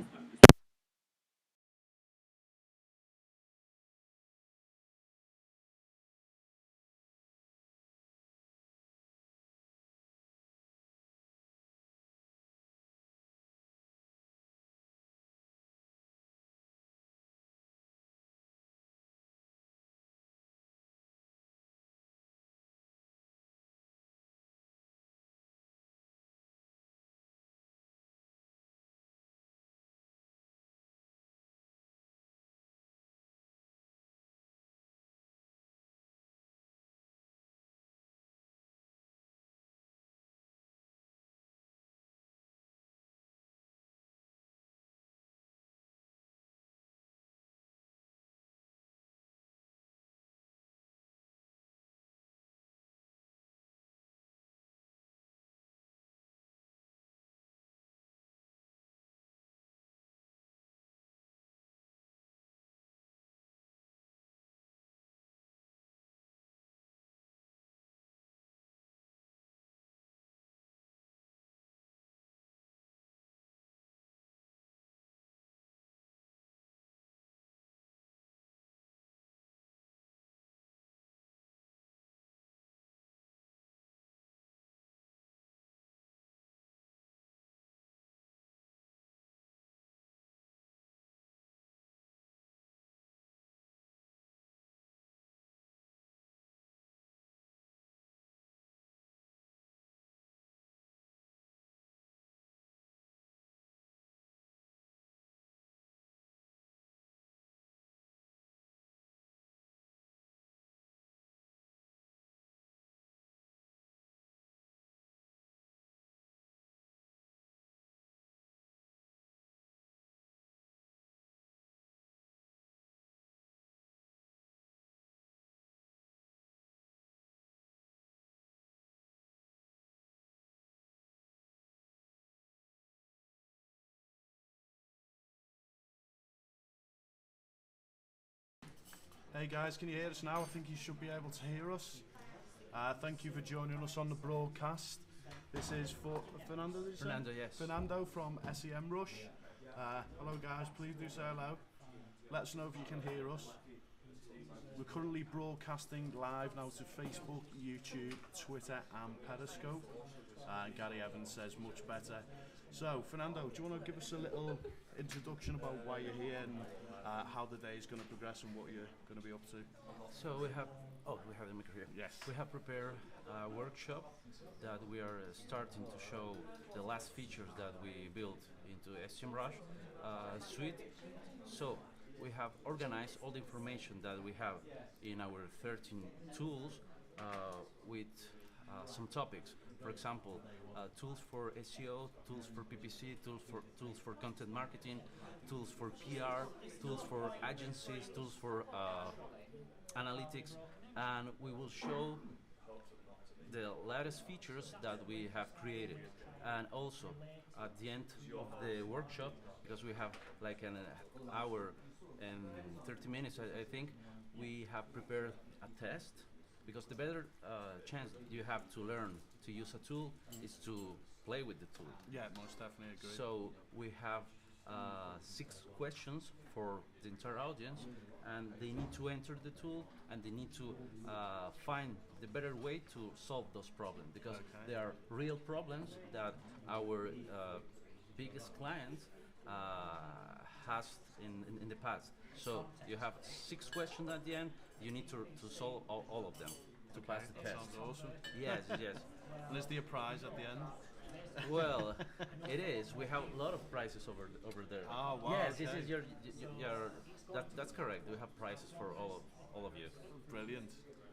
Hey guys, can you hear us now? I think you should be able to hear us. Thank you for joining us on the broadcast. This is for Fernando. Did you say? Fernando, yes. Fernando from SEMrush. Hello guys, please do say hello. Let us know if you can hear us. We're currently broadcasting live now to Facebook, YouTube, Twitter and Periscope. Gary Evans says much better. So, Fernando, do you want to give us a little introduction about why you're here and how the day is going to progress and what you're going to be up to? So we have the mic here. Yes. We have prepared a workshop that we are starting to show the last features that we built into SEMrush suite. So we have organized all the information that we have in our 13 tools with some topics. For example, tools for SEO, tools for PPC, tools for content marketing, tools for PR, tools for agencies, tools for analytics, and we will show the latest features that we have created. And also, at the end of the workshop, because we have like an hour and 30 minutes, I think, we have prepared a test, because the better chance you have to learn to use a tool is to play with the tool. Yeah, most definitely agree. So we have 6 questions for the entire audience, and they need to enter the tool and they need to find the better way to solve those problems, because they are real problems that our biggest clients has in the past. So you have 6 questions at the end. You need to solve all of them to pass the test. Sounds awesome. Yes, yes. And is there a prize at the end? Well, it is. We have a lot of prizes over there. Oh wow! Yes, okay. this is your that's correct. We have prizes for all of you. Brilliant,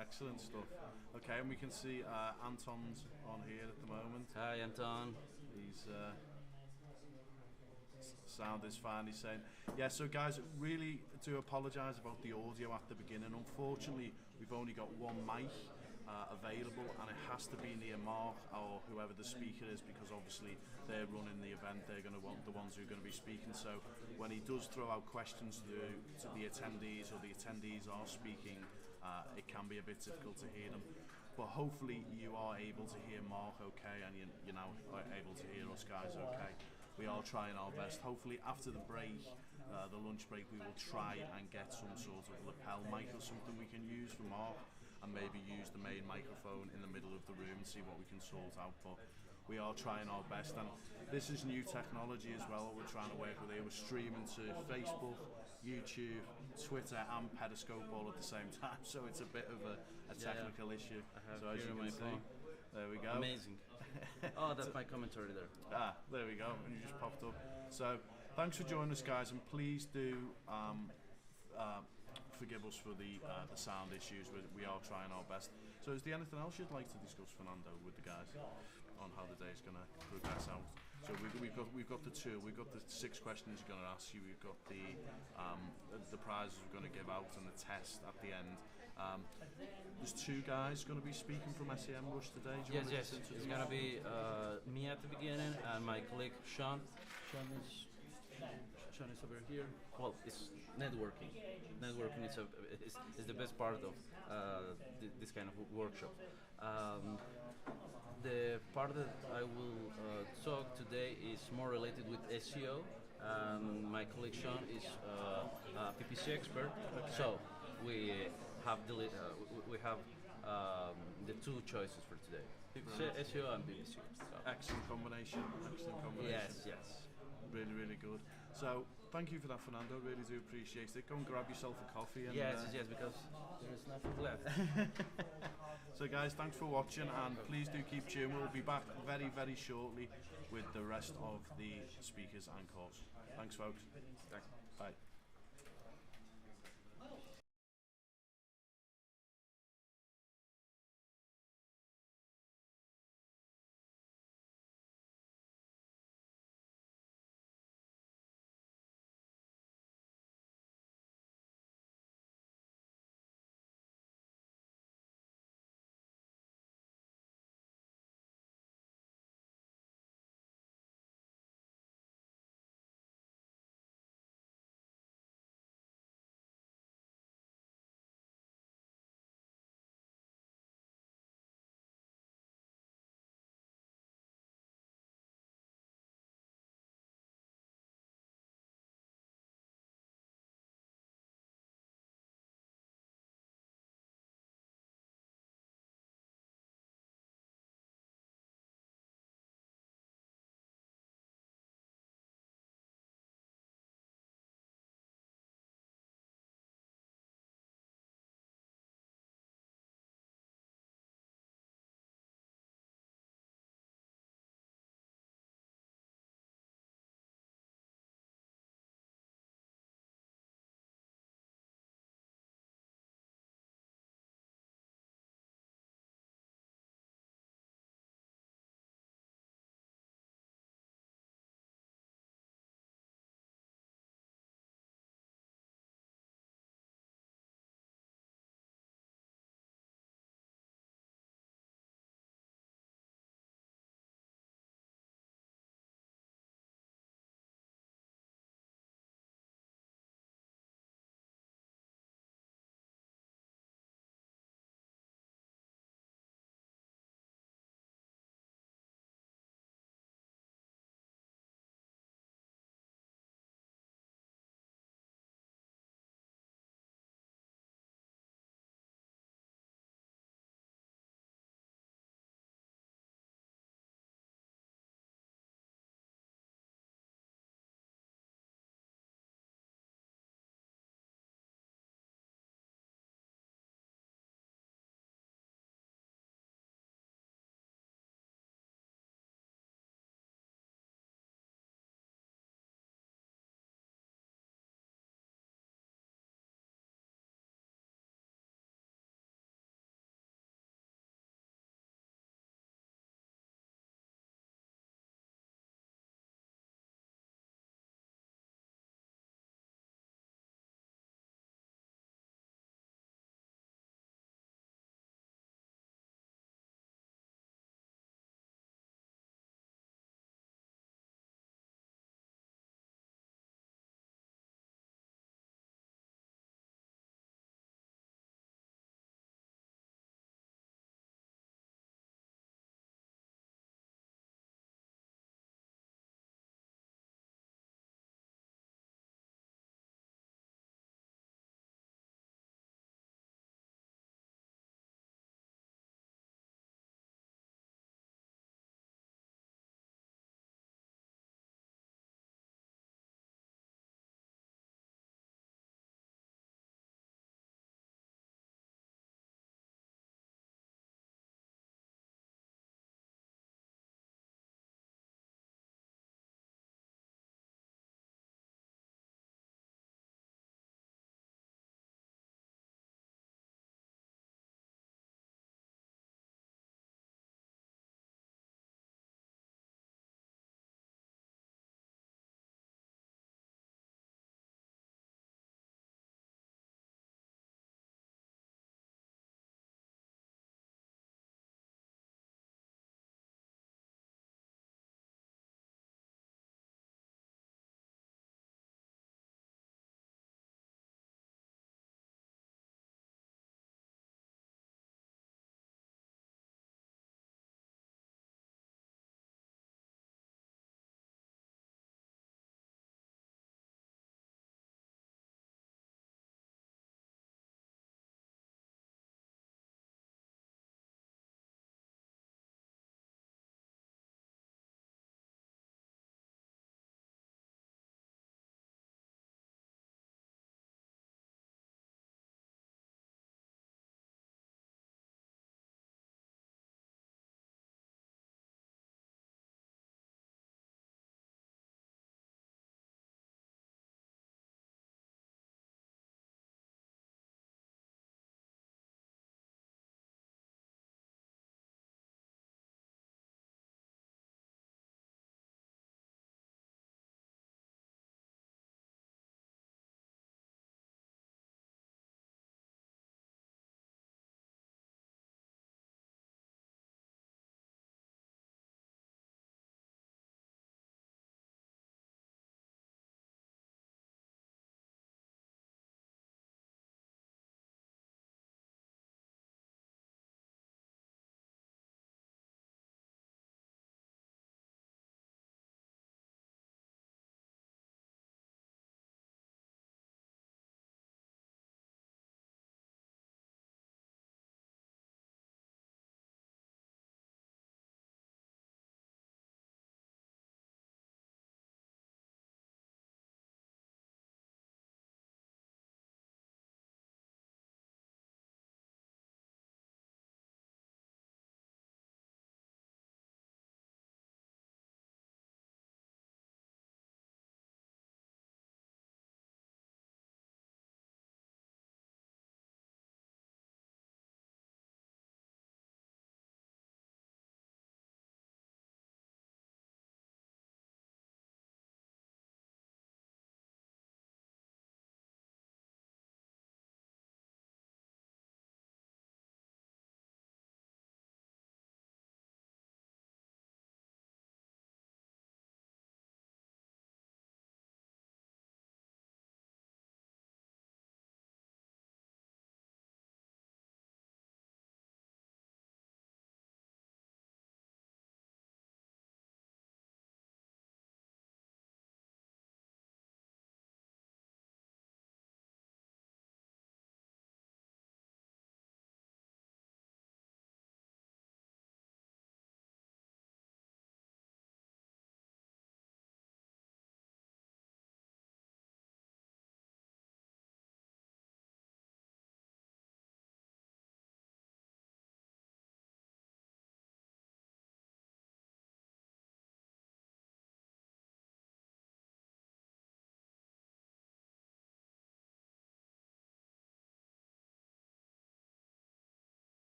excellent stuff. Okay, and we can see Anton's on here at the moment. Hi, Anton. He's sound is fine. He's saying, yeah. So guys, really do apologise about the audio at the beginning. Unfortunately, we've only got one mic available, and it has to be near Mark or whoever the speaker is, because obviously they're running the event. They're going to want the ones who are going to be speaking. So when he does throw out questions to the attendees, or the attendees are speaking, it can be a bit difficult to hear them. But hopefully you are able to hear Mark okay, and you're now able to hear us guys okay. we are trying our best. Hopefully after the break, the lunch break, we will try and get some sort of lapel mic or something we can use for Mark, and maybe use the main microphone in the middle of the room and see what we can sort out. But we are trying our best, and this is new technology as well we're trying to work with here. We're streaming to Facebook, YouTube, Twitter and Periscope all at the same time, so it's a bit of a technical issue. So as you can see, there we go. Amazing. Oh, that's my commentary there. There we go, and you just popped up. So thanks for joining us, guys, and please do forgive us for the sound issues. We are trying our best. So is there anything else you'd like to discuss, Fernando, with the guys on how the day's going to progress out? So we've got the tour, we've got the 6 questions we're going to ask you, we've got the prizes we're going to give out and the test at the end. There's 2 guys going to be speaking from SEMrush today. Yes. It's going to be me at the beginning and my colleague Sean. Sean is over here. Well, it's networking. Networking is the best part of this kind of workshop. The part that I will talk today is more related with SEO. My colleague Sean is a PPC expert, so we have the 2 choices for today: SEO and PPC. So. Excellent combination. Yes. Really good. So thank you for that, Fernando. Really do appreciate it. Go and grab yourself a coffee. And, yes, because there is nothing left. So guys, thanks for watching, and please do keep tuned. We'll be back very shortly with the rest of the speakers and course. Thanks, folks. Bye.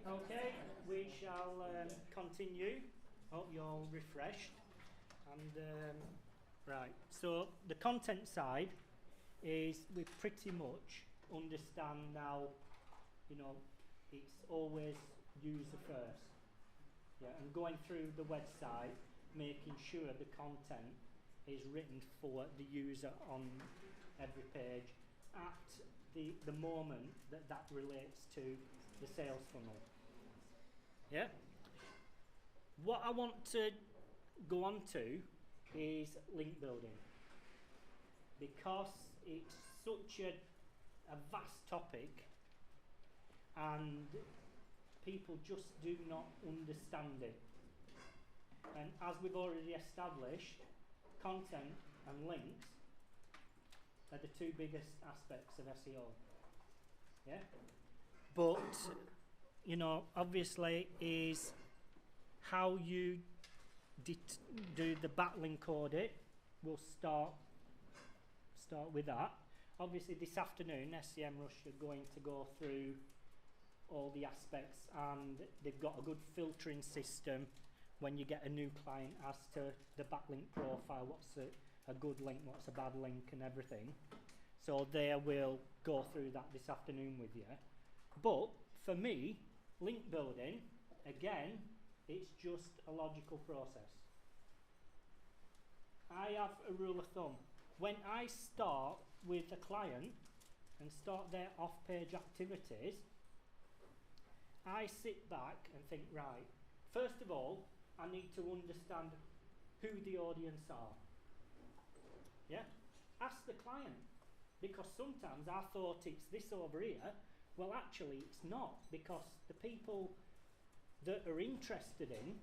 Okay, we shall continue. Hope you're all refreshed. And right, so the content side is we pretty much understand now, you know, it's always user first. Yeah, and going through the website, making sure the content is written for the user on every page at the moment that that relates to the sales funnel. Yeah? What I want to go on to is link building, because it's such a vast topic and people just do not understand it. And as we've already established, content and links are the two biggest aspects of SEO. Yeah? But, you know, obviously is how you do the backlink audit. We'll start with that. Obviously this afternoon SEMrush are going to go through all the aspects, and they've got a good filtering system when you get a new client as to the backlink profile, what's a good link, what's a bad link and everything. So they will go through that this afternoon with you. But for me, link building, again, it's just a logical process. I have a rule of thumb. When I start with a client and start their off-page activities, I sit back and think, right, first of all, I need to understand who the audience are. Yeah? Ask the client. Because sometimes I thought it's this over here. Well, actually, it's not, because the people that are interested in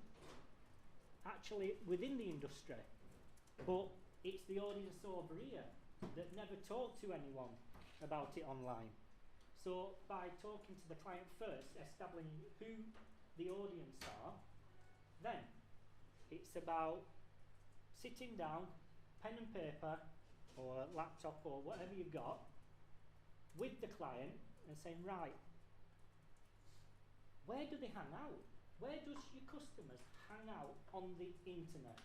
actually within the industry, but it's the audience over here that never talk to anyone about it online. So by talking to the client first, establishing who the audience are, then it's about sitting down, pen and paper or laptop or whatever you've got with the client and saying, right, where do they hang out? Where does your customers hang out on the internet?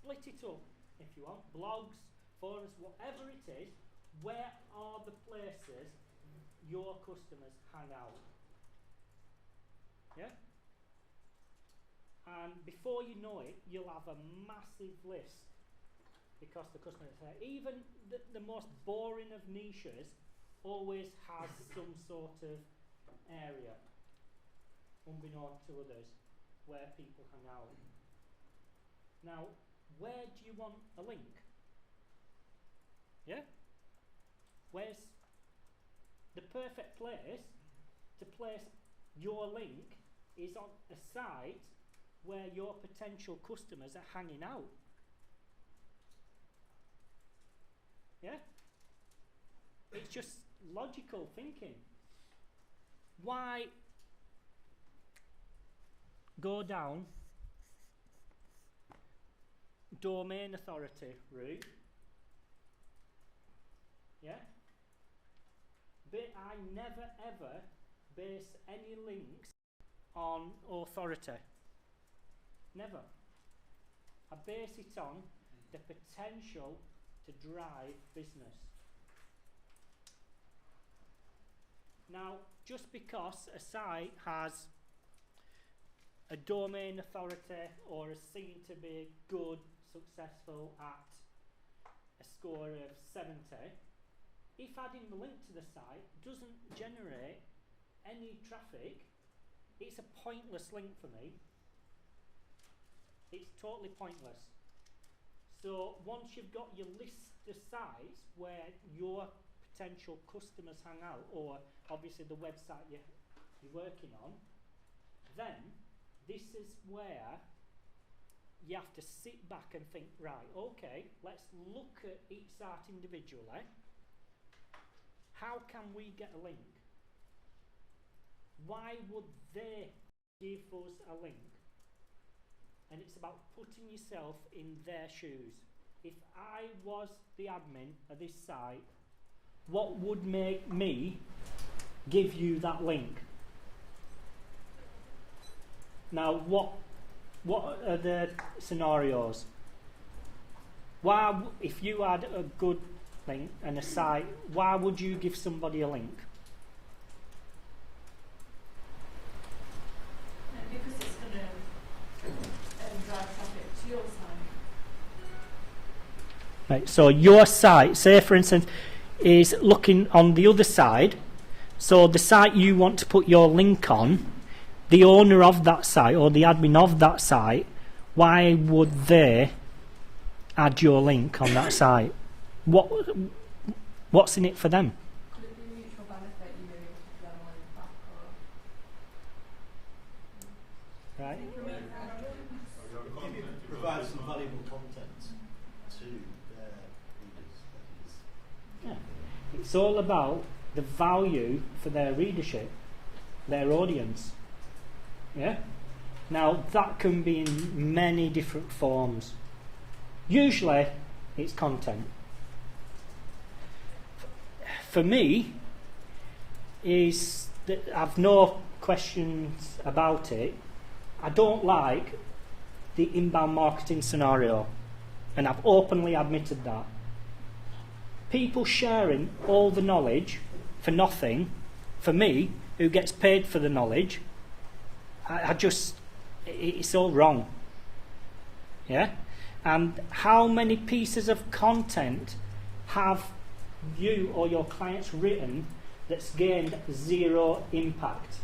Split it up if you want, blogs, forums, whatever it is. Where are the places your customers hang out? Yeah? And before you know it, you'll have a massive list, because the customers say, even the most boring of niches always has some sort of area, unbeknownst to others, where people hang out. Now, where do you want a link? Yeah? Where's the perfect place to place your link is on a site where your potential customers are hanging out. Yeah? It's just logical thinking. Why go down domain authority route? Yeah? But I never ever base any links on authority. Never. I base it on the potential to drive business. Now, just because a site has a domain authority or is seen to be good, successful at a score of 70, if adding the link to the site doesn't generate any traffic, it's a pointless link for me. It's totally pointless. So once you've got your list of sites where your potential customers hang out, or obviously the website you're working on, then this is where you have to sit back and think, right, okay, let's look at each site individually. How can we get a link? Why would they give us a link? and it's about putting yourself in their shoes. If I was the admin of this site, what would make me give you that link? Now, what are the scenarios? Why, if you had a good link and a site, why would you give somebody a link? Because it's going to drive traffic to your site. Right, so your site, say for instance, is looking on the other side. So the site you want to put your link on, the owner of that site or the admin of that site, why would they add your link on that site? What's in it for them? Could it be a mutual benefit, you maybe give them a link back or... Right. Provide some valuable content to their readers. Yeah. It's all about the value for their readership, their audience. Yeah? Now, that can be in many different forms. Usually, it's content. For me, is that I've no questions about it. I don't like the inbound marketing scenario, and I've openly admitted that. People sharing all the knowledge for nothing, for me, who gets paid for the knowledge, it's all wrong. Yeah? And how many pieces of content have you or your clients written that's gained zero impact?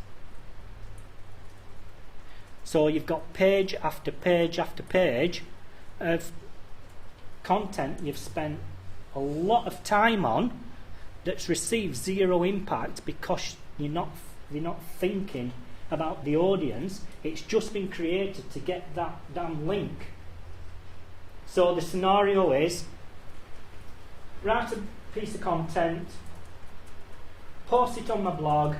So you've got page after page after page of content you've spent a lot of time on that's received zero impact because you're not thinking about the audience. It's just been created to get that damn link. So the scenario is, write a piece of content, post it on my blog,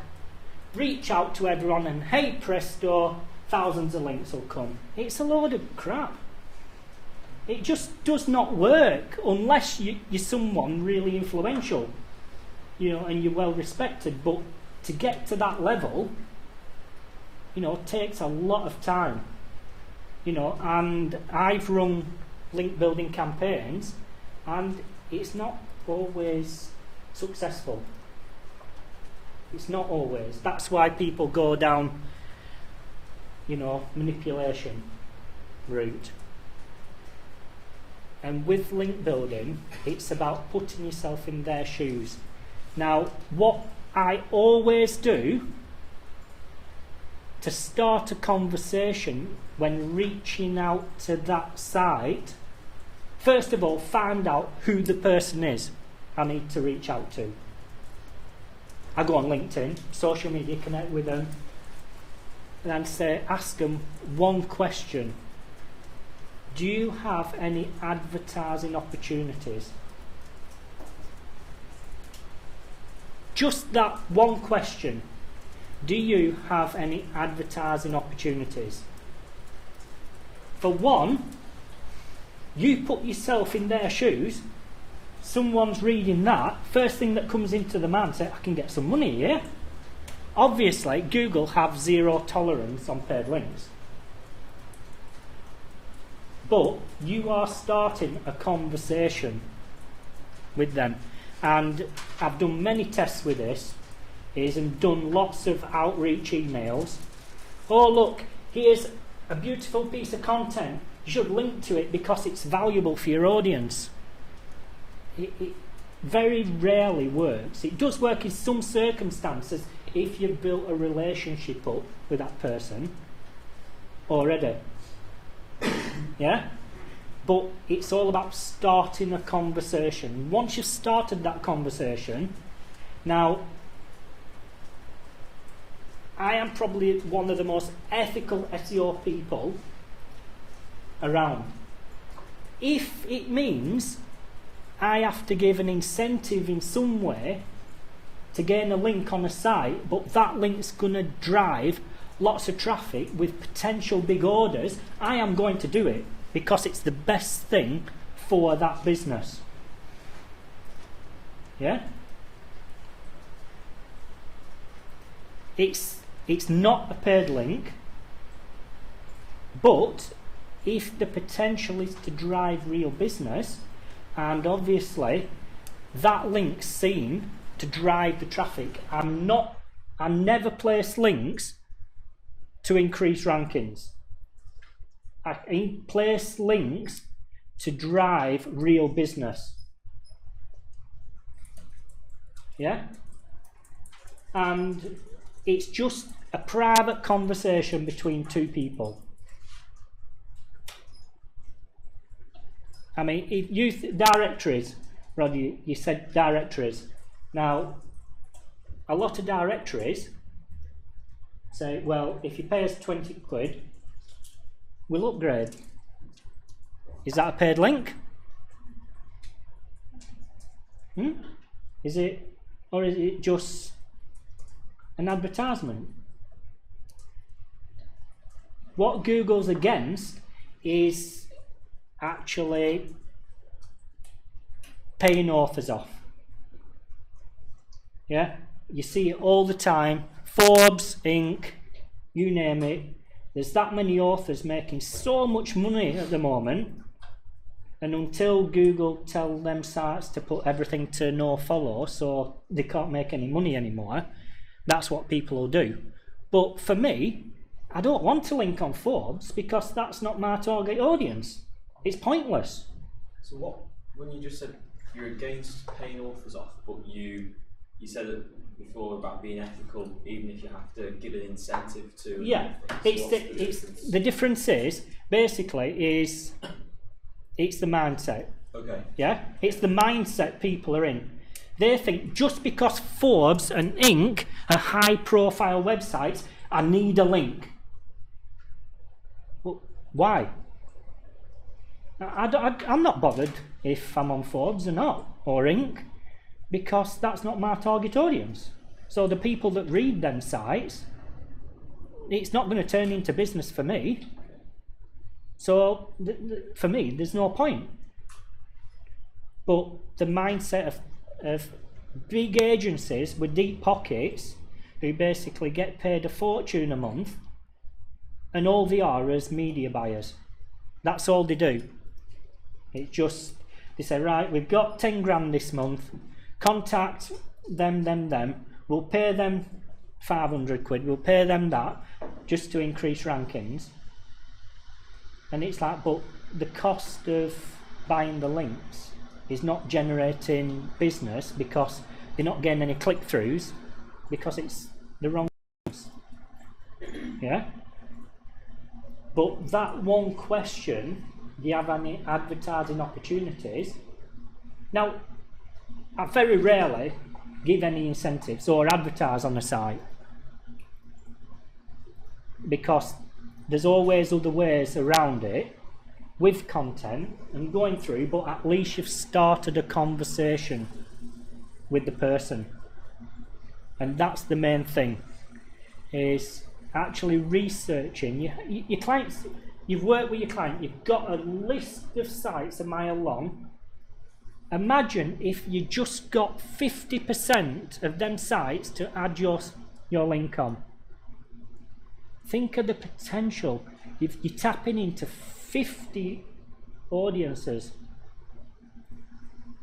reach out to everyone, and hey presto, thousands of links will come. It's a load of crap. It just does not work unless you're someone really influential, and you're well respected. But to get to that level, takes a lot of time. And I've run link building campaigns, and it's not always successful. It's not always. That's why people go down, manipulation route. And with link building, it's about putting yourself in their shoes. Now, what I always do to start a conversation when reaching out to that site, first of all, find out who the person is I need to reach out to. I go on LinkedIn, social media, connect with them, and then ask them one question. Do you have any advertising opportunities? Just that one question. Do you have any advertising opportunities? For one, you put yourself in their shoes. Someone's reading that. First thing that comes into the mind, say, I can get some money here. Obviously, Google have zero tolerance on paid links. But you are starting a conversation with them. And I've done many tests with this, and done lots of outreach emails. Oh look, here's a beautiful piece of content. You should link to it because it's valuable for your audience. It very rarely works. It does work in some circumstances if you've built a relationship up with that person already. Yeah? But it's all about starting a conversation. Once you've started that conversation, now, I am probably one of the most ethical SEO people around. If it means I have to give an incentive in some way to gain a link on a site, but that link's going to drive lots of traffic with potential big orders, I am going to do it because it's the best thing for that business. Yeah? It's not a paid link, but if the potential is to drive real business, and obviously that link's seen to drive the traffic, I never place links to increase rankings. I place links to drive real business. Yeah? And it's just a private conversation between two people. I mean, directories, Rod, you said directories. Now, a lot of directories say, well, if you pay us 20 quid, we'll upgrade. Is that a paid link? Is it, or is it just an advertisement? What Google's against is actually paying authors off. Yeah, you see it all the time. Forbes, Inc., you name it. There's that many authors making so much money at the moment, and until Google tell them sites to put everything to no follow, so they can't make any money anymore, that's what people will do. But for me, I don't want to link on Forbes because that's not my target audience. It's pointless. So what, when you just said you're against paying authors off, but you said it before about being ethical, even if you have to give an incentive to. Yeah, the difference is basically it's the mindset. Okay. Yeah, it's the mindset people are in. They think just because Forbes and Inc. are high-profile websites, I need a link. Well, why? I'm not bothered if I'm on Forbes or not, or Inc., because that's not my target audience. So the people that read them sites, it's not going to turn into business for me. So for me, there's no point. But the mindset of big agencies with deep pockets who basically get paid a fortune a month, and all they are is media buyers. That's all they do. It's just, they say, right, we've got 10 grand this month, contact them, we'll pay them 500 quid, we'll pay them that just to increase rankings. And it's like, but the cost of buying the links is not generating business because they're not getting any click-throughs because it's the wrong things. Yeah? But that one question, do you have any advertising opportunities? Now, I very rarely give any incentives or advertise on a site because there's always other ways around it with content and going through, but at least you've started a conversation with the person. And that's the main thing, is actually researching. Your clients, you've worked with your client, you've got a list of sites a mile long. Imagine if you just got 50% of them sites to add your link on. Think of the potential. You're tapping into 50 audiences.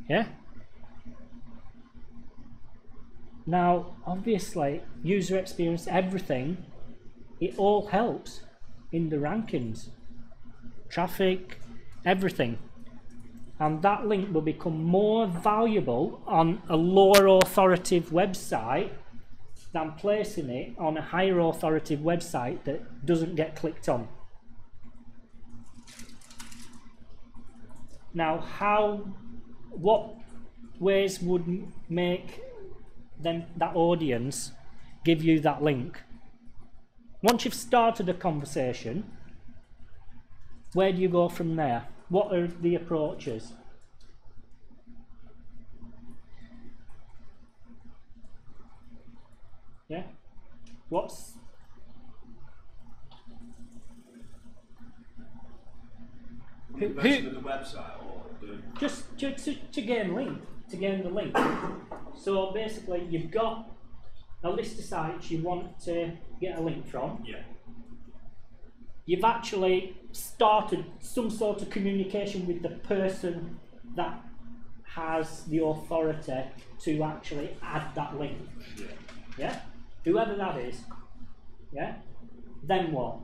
Yeah? Now, obviously, user experience, everything, it all helps in the rankings. Traffic, everything. And that link will become more valuable on a lower authoritative website than placing it on a higher authoritative website that doesn't get clicked on. Now, what ways would make that audience give you that link? Once you've started a conversation, where do you go from there? What are the approaches? Yeah? Who, Versus with the website or the... just to gain the link. So basically, you've got a list of sites you want to get a link from. Yeah. You've actually started some sort of communication with the person that has the authority to actually add that link. Yeah. Yeah? Whoever that is. Yeah? Then what?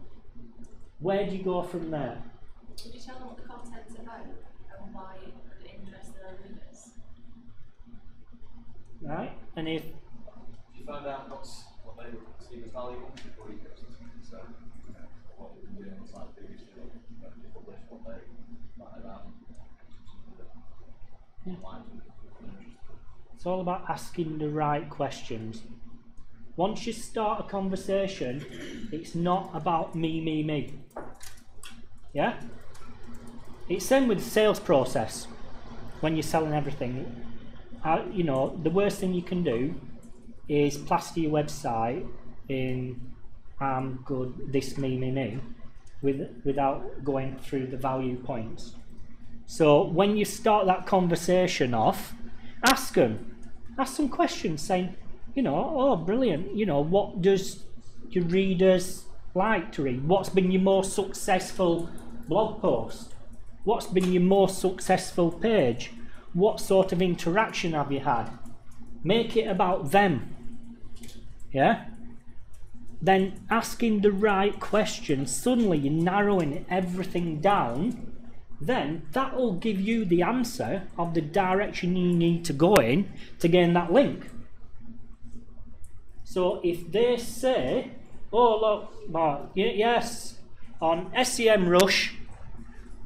Where do you go from there? Would you tell them what the content's about and why it would interest their readers? Right? And if you find out what they would perceive as valuable before you go to something, so what we've been doing on the site previously, when you publish what they might have it's all about asking the right questions. Once you start a conversation, it's not about me. Yeah? It's same with the sales process. When you're selling everything, you know, the worst thing you can do is plaster your website in I'm good, this me, without going through the value points. So when you start that conversation off, ask some questions saying, you know, oh brilliant, you know, what does your readers like to read? What's been your most successful blog post? What's been your most successful page? What sort of interaction have you had? Make it about them. Yeah? Then asking the right questions, suddenly you're narrowing everything down. Then that will give you the answer of the direction you need to go in to gain that link. So if they say, oh look, Mark, yes, on SEMrush,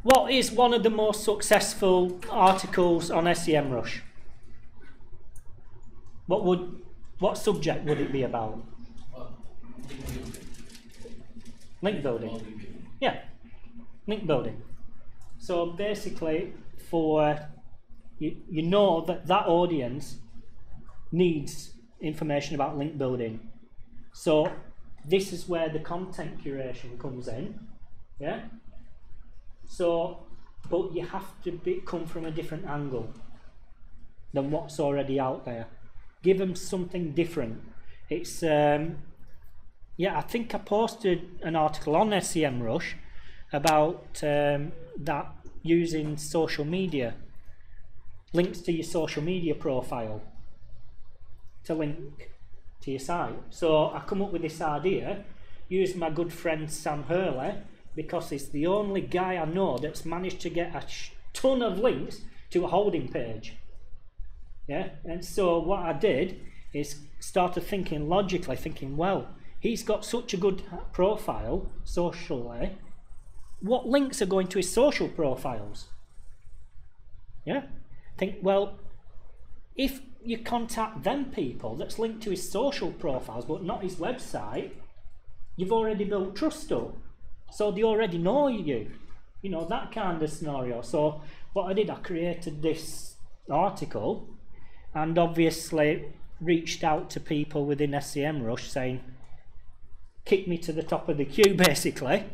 what is one of the most successful articles on SEMrush? What subject would it be about? Link building. Yeah, link building. So basically, for you know that audience needs information about link building. So this is where the content curation comes in. Yeah. So, but you have to come from a different angle than what's already out there. Give them something different. It's yeah, I think I posted an article on SEMrush about that using social media, links to your social media profile to link to your site. So I come up with this idea, use my good friend Sam Hurley, because he's the only guy I know that's managed to get a ton of links to a holding page. Yeah, and so what I did is started thinking logically, thinking, well, he's got such a good profile socially. What links are going to his social profiles? Yeah, think, well, if you contact them people that's linked to his social profiles but not his website, you've already built trust up. So they already know you. You know, that kind of scenario. So what I did, I created this article and obviously reached out to people within SEMrush saying, kick me to the top of the queue basically,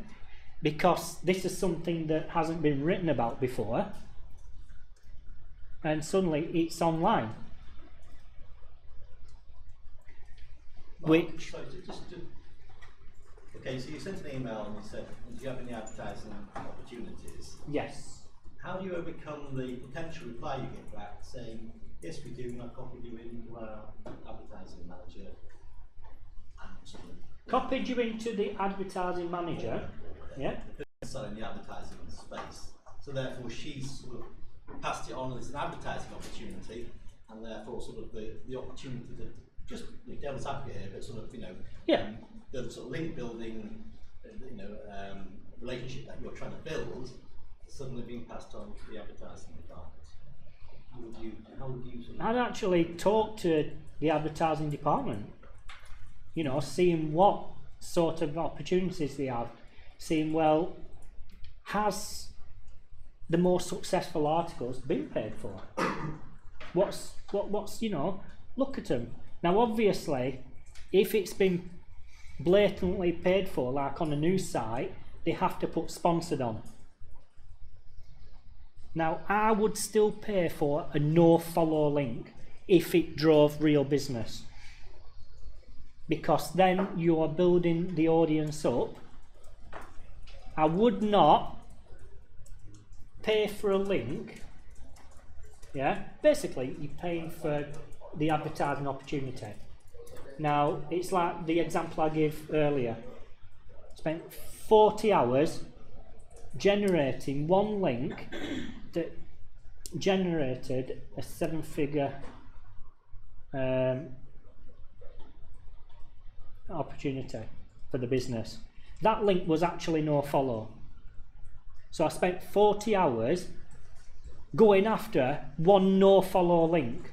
because this is something that hasn't been written about before, and suddenly it's online. Which okay, so you sent an email and you said, do you have any advertising opportunities? Yes. How do you overcome the potential reply you get back saying, yes we do, and I've copied you into our advertising manager? Copied you into the advertising manager, yeah? In the advertising space. So therefore she's sort of passed it on as an advertising opportunity, and therefore sort of the opportunity to just devil's advocate here, but sort of, you know, yeah, the sort of link building, you know, relationship that you're trying to build is suddenly being passed on to the advertising department. How would you sort of... I'd actually talk to the advertising department, you know, seeing what sort of opportunities they have, seeing, well, has the more successful articles been paid for? What's you know, look at them. Now obviously, if it's been blatantly paid for, like on a news site, they have to put sponsored on. Now, I would still pay for a no-follow link if it drove real business, because then you are building the audience up. I would not pay for a link. Yeah, basically you're paying for the advertising opportunity. Now, it's like the example I gave earlier. Spent 40 hours generating one link that generated a 7-figure opportunity for the business. That link was actually no follow. So I spent 40 hours going after one no follow link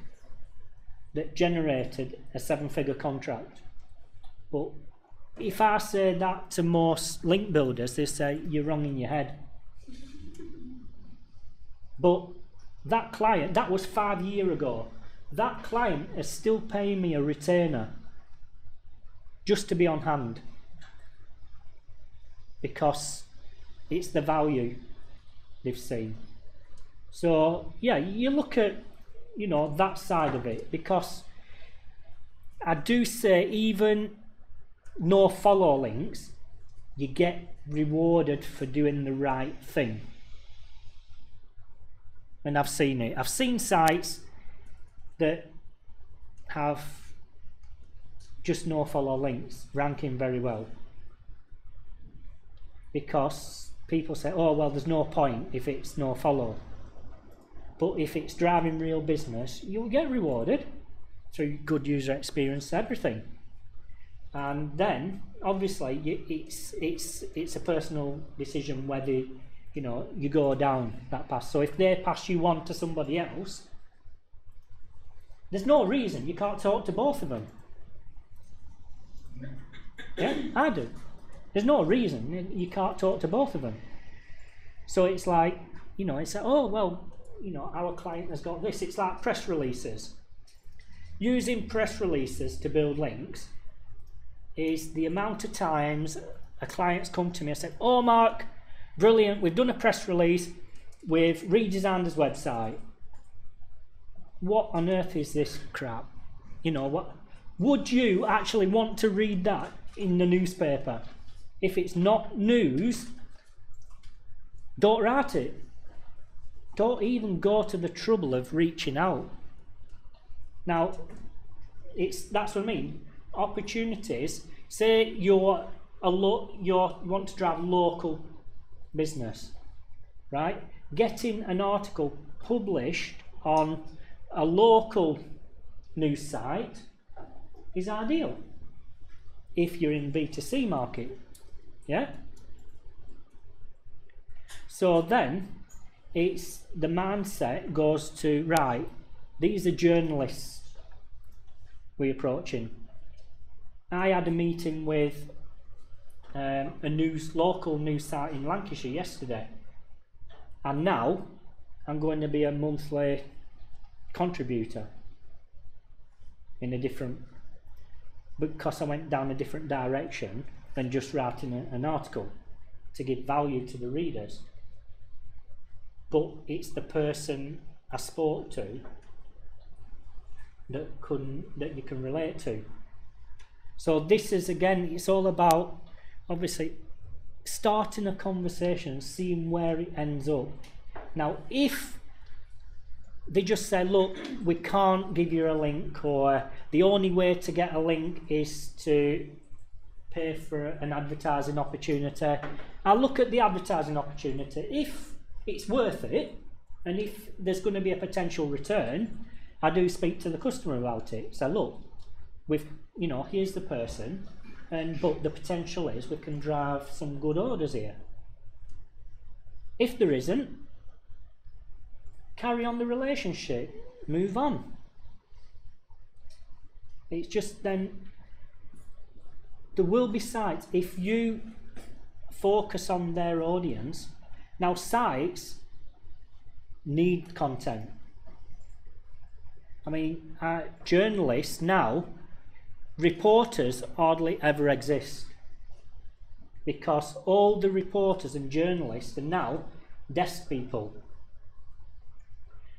that generated a 7-figure contract. But if I say that to most link builders, they say you're wrong in your head. But that client, that was 5 years ago, that client is still paying me a retainer just to be on hand, because it's the value they've seen. So yeah, you look at, you know, that side of it, because I do say even no follow links, you get rewarded for doing the right thing. And I've seen it. I've seen sites that have just no follow links ranking very well, because people say, oh well, there's no point if it's no follow. But if it's driving real business, you'll get rewarded through good user experience, everything. And then obviously it's a personal decision whether, you know, you go down that path. So if they pass you on to somebody else, there's no reason you can't talk to both of them. Yeah, I do. There's no reason you can't talk to both of them. So it's like, you know, it's like, oh well, you know, our client has got this. It's like press releases. Using press releases to build links is the amount of times a client's come to me and said, oh Mark, brilliant, we've done a press release, we've redesigned his website. What on earth is this crap? You know, what would you actually want to read that in the newspaper? If it's not news, don't write it. Don't even go to the trouble of reaching out. Now, that's what I mean. Opportunities. Say you want to drive local business, right? Getting an article published on a local news site is ideal if you're in B2C market. Yeah. So then it's the mindset goes to, right, these are journalists we're approaching. I had a meeting with a local news site in Lancashire yesterday, and now I'm going to be a monthly contributor in a different, because I went down a different direction than just writing an article to give value to the readers. But it's the person I spoke to that you can relate to. So this is, again, it's all about obviously starting a conversation, seeing where it ends up. Now, if they just say, look, we can't give you a link, or the only way to get a link is to pay for an advertising opportunity, I'll look at the advertising opportunity. If it's worth it, and if there's going to be a potential return, I do speak to the customer about it. So look, here's the person, but the potential is we can drive some good orders here. If there isn't, carry on the relationship, move on. It's just then, there will be sites, if you focus on their audience. Now, sites need content. I mean, journalists now, reporters hardly ever exist, because all the reporters and journalists are now desk people.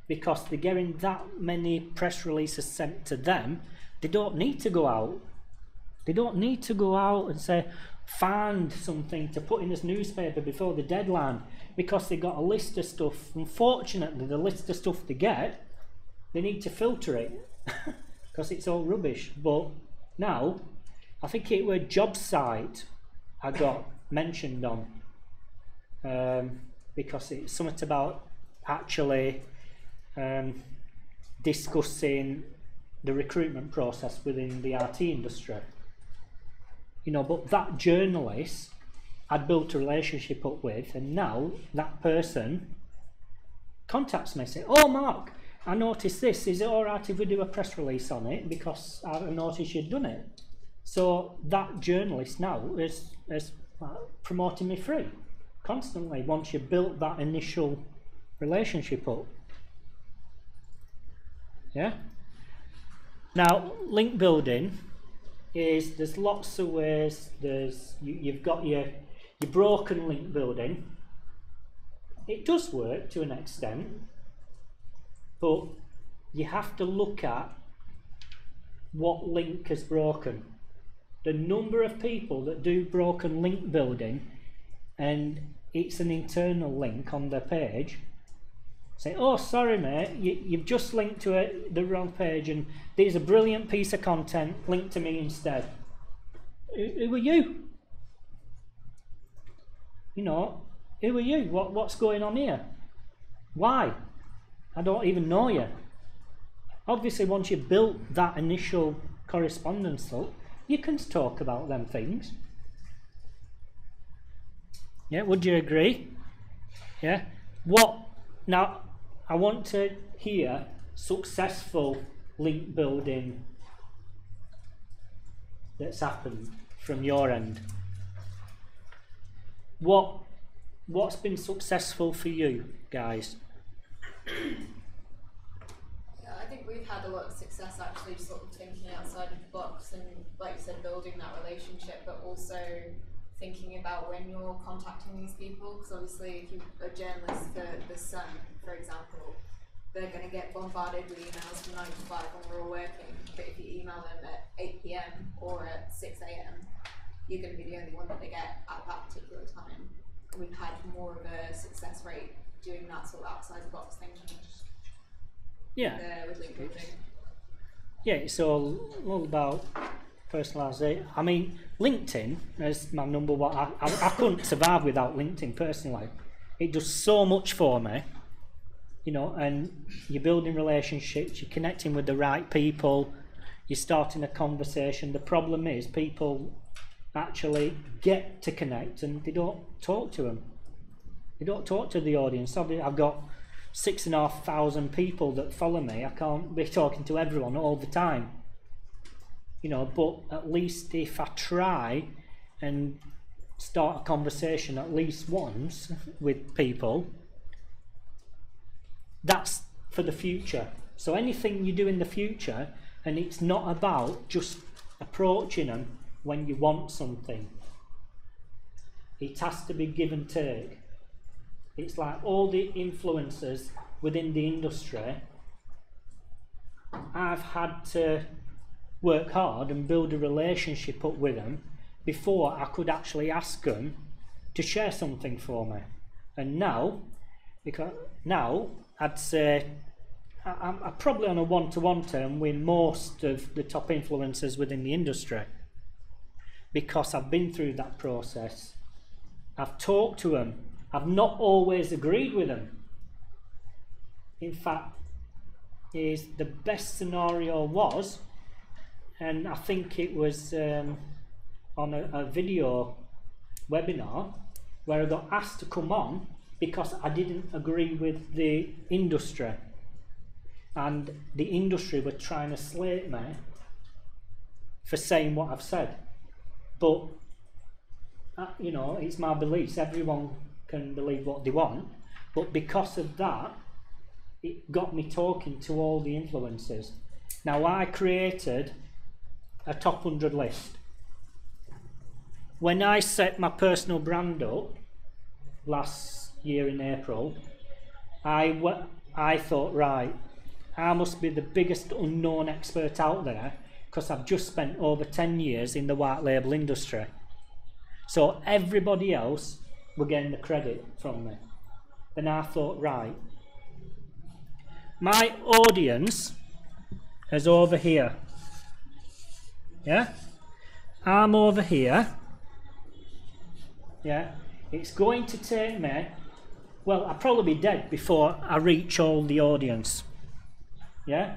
because they're getting that many press releases sent to them. They don't need to go out. They don't need to go out and say, find something to put in this newspaper before the deadline, because they've got a list of stuff. Unfortunately, the list of stuff they get, they need to filter it because it's all rubbish. But now, I think it was job site I got mentioned on, because it's something about actually discussing the recruitment process within the RT industry. You know, but that journalist I'd built a relationship up with, and now that person contacts me and says, "Oh, Mark, I noticed this. Is it all right if we do a press release on it? Because I noticed you'd done it." So that journalist now is promoting me free constantly once you built that initial relationship up. Yeah. Now, link building is, there's lots of ways. You've got your broken link building. It does work to an extent, but you have to look at what link is broken. The number of people that do broken link building, and it's an internal link on their page, say, "Oh, sorry mate, you've just linked to the wrong page, and there's a brilliant piece of content, link to me instead." Who are you? You know, who are you? What's going on here? Why? I don't even know you. Obviously, once you've built that initial correspondence up, you can talk about them things. Yeah, would you agree? Yeah. Now, I want to hear successful link building that's happened from your end. What's been successful for you guys? I think we've had a lot of success actually sort of thinking outside of the box and, like you said, building that relationship, but also thinking about when you're contacting these people, because obviously if you're a journalist for The Sun, for example, they're going to get bombarded with emails from 9 to 5 when we're all working, but if you email them at 8 PM or at 6 AM, you're going to be the only one that they get at that particular time. And we've had more of a success rate doing that sort of outside the box thinking. Yeah. With link building. Yeah, it's all about personalisation. I mean, LinkedIn is my number one. I couldn't survive without LinkedIn personally. It does so much for me, you know, and you're building relationships, you're connecting with the right people, you're starting a conversation. The problem is people actually get to connect and they don't talk to them. They don't talk to the audience. I've got 6,500 people that follow me. I can't be talking to everyone all the time, you know, but at least if I try and start a conversation at least once with people, that's for the future. So anything you do in the future, and it's not about just approaching them when you want something. It has to be give and take. It's like all the influencers within the industry, I've had to work hard and build a relationship up with them before I could actually ask them to share something for me. And now, because now I'd say I'm probably on a one-to-one term with most of the top influencers within the industry, because I've been through that process. I've talked to them. I've not always agreed with them. In fact, the best scenario was, and I think it was on a video webinar where I got asked to come on because I didn't agree with the industry, and the industry were trying to slate me for saying what I've said. But you know, it's my beliefs. Everyone can believe what they want, but because of that, it got me talking to all the influencers. Now, I created a top 100 list. When I set my personal brand up last year in April, I I thought, right, I must be the biggest unknown expert out there because I've just spent over 10 years in the white label industry. So everybody else were getting the credit from me. Then I thought, right, my audience is over here. Yeah? I'm over here. Yeah? It's going to take me, well, I'll probably be dead before I reach all the audience. Yeah?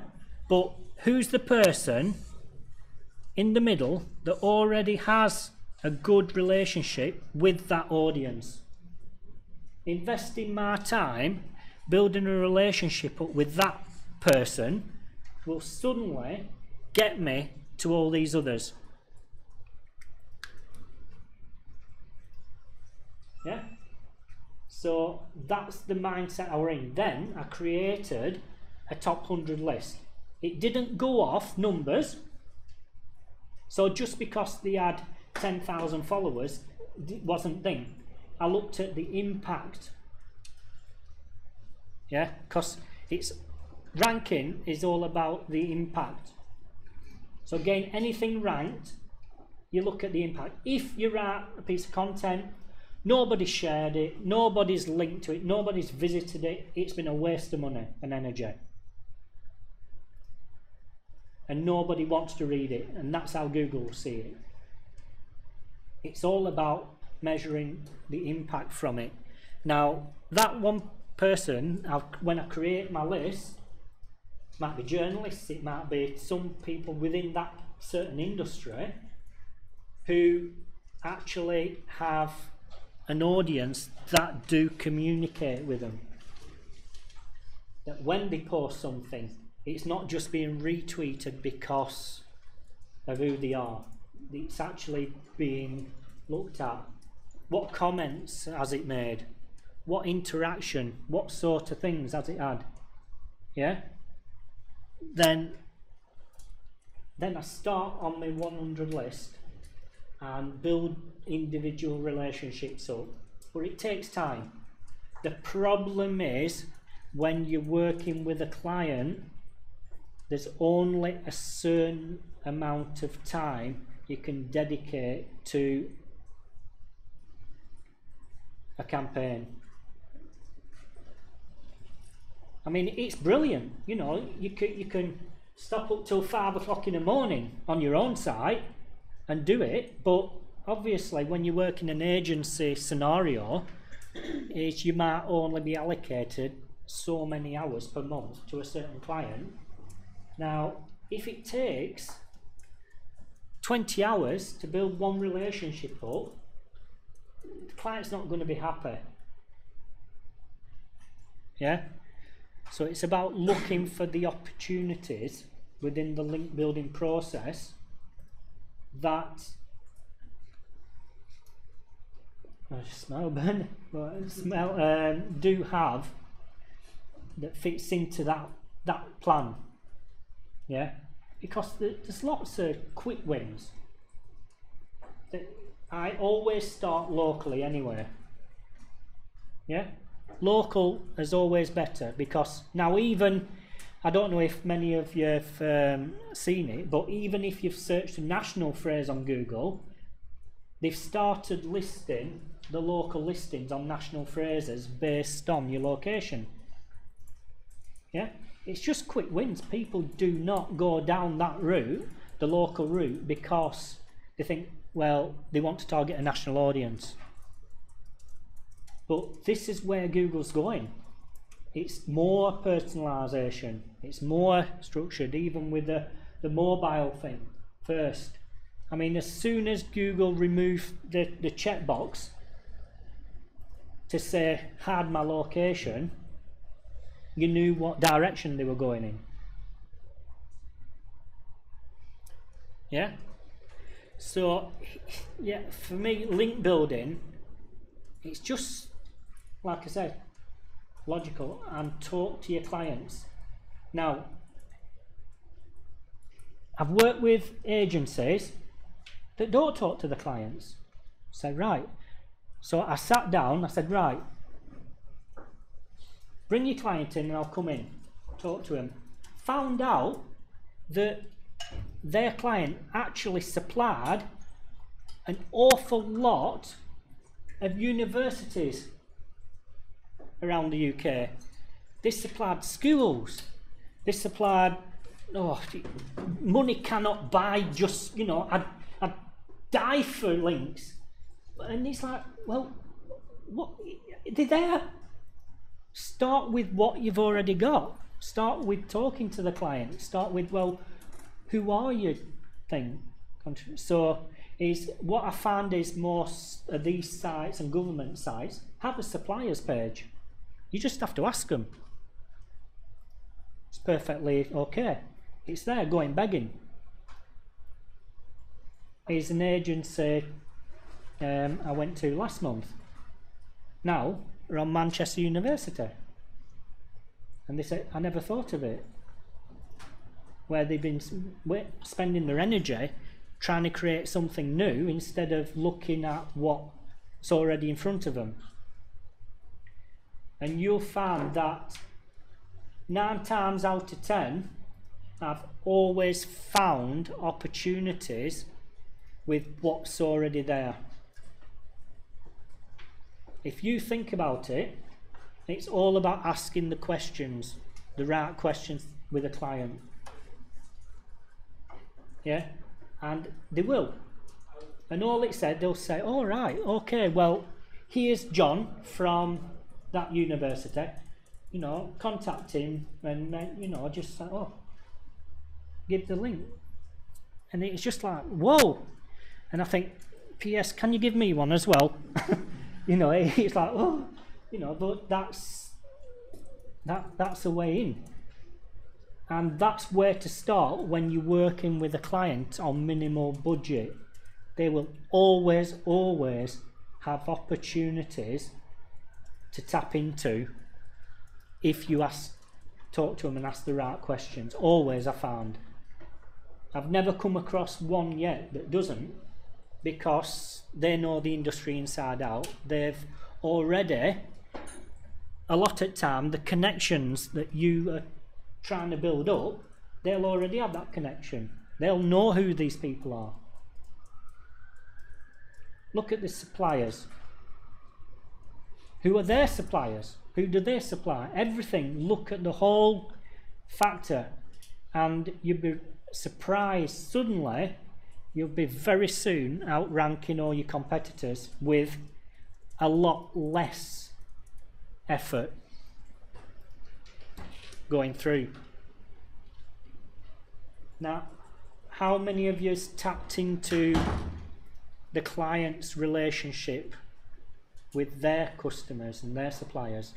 But who's the person in the middle that already has a good relationship with that audience? Investing my time building a relationship up with that person will suddenly get me to all these others. Yeah? So that's the mindset I was in. Then I created a top 100 list. It didn't go off numbers. So just because they had 10,000 followers, it wasn't thing. I looked at the impact. Yeah, because it's ranking is all about the impact. So again, anything ranked, you look at the impact. If you write a piece of content, nobody's shared it, nobody's linked to it, nobody's visited it, it's been a waste of money and energy. And nobody wants to read it, and that's how Google will see it. It's all about measuring the impact from it. Now, that one person, when I create my list, it might be journalists, it might be some people within that certain industry who actually have an audience that do communicate with them. That when they post something, it's not just being retweeted because of who they are. It's actually being looked at. What comments has it made? What interaction? What sort of things has it had? Yeah? Then I start on my 100 list and build individual relationships up. But it takes time. The problem is when you're working with a client, there's only a certain amount of time you can dedicate to a campaign. I mean, it's brilliant. You know, you can stop up till 5 o'clock in the morning on your own site and do it, but obviously when you work in an agency scenario, is you might only be allocated so many hours per month to a certain client. Now, if it takes 20 hours to build one relationship up, the client's not going to be happy. Yeah? So it's about looking for the opportunities within the link building process that do have that fits into that plan. Yeah, because there's lots of quick wins. I always start locally anyway. Yeah, local is always better because now even, I don't know if many of you have seen it, but even if you've searched a national phrase on Google, they've started listing the local listings on national phrases based on your location. Yeah, it's just quick wins. People do not go down that route, the local route, because they think, well, they want to target a national audience. But this is where Google's going. It's more personalisation. It's more structured, even with the mobile thing first. I mean, as soon as Google removed the checkbox to say, hide my location, you knew what direction they were going in. Yeah? So, yeah, for me, link building, it's just, like I said, logical, and talk to your clients. Now, I've worked with agencies that don't talk to the clients. Say, right. So I sat down, I said, right, bring your client in and I'll come in, talk to him. Found out that their client actually supplied an awful lot of universities around the UK. They supplied schools. They supplied, money cannot buy just, I'd die for links. And it's like, well, what? They're there. Start with what you've already got. Start with talking to the client. Start with, well, who are you thing. So is what I found is most of these sites and government sites have a suppliers page. You just have to ask them. It's perfectly okay. It's there, going begging. Here's an agency I went to last month. Now, we're on Manchester University. And they said, I never thought of it. Where they've been spending their energy trying to create something new instead of looking at what's already in front of them. And you'll find that 9 times out of 10, I've always found opportunities with what's already there. If you think about it, it's all about asking the questions, the right questions with a client. Yeah? And they will. And all it said, they'll say, all right, okay, well, here's John from that university. Contact him and, just say, give the link. And it's just like, whoa. And I think, P.S., can you give me one as well? It's like, but that's a way in. And that's where to start when you're working with a client on minimal budget. They will always have opportunities to tap into if you talk to them and ask the right questions. Always, I found. I've never come across one yet that doesn't, because they know the industry inside out. They've already, a lot of time, the connections that you are trying to build up, they'll already have that connection. They'll know who these people are. Look at the suppliers. Who are their suppliers? Who do they supply? Everything. Look at the whole factor, and you'll be surprised suddenly. You'll be very soon outranking all your competitors with a lot less effort going through. Now, how many of you has tapped into the client's relationship with their customers and their suppliers?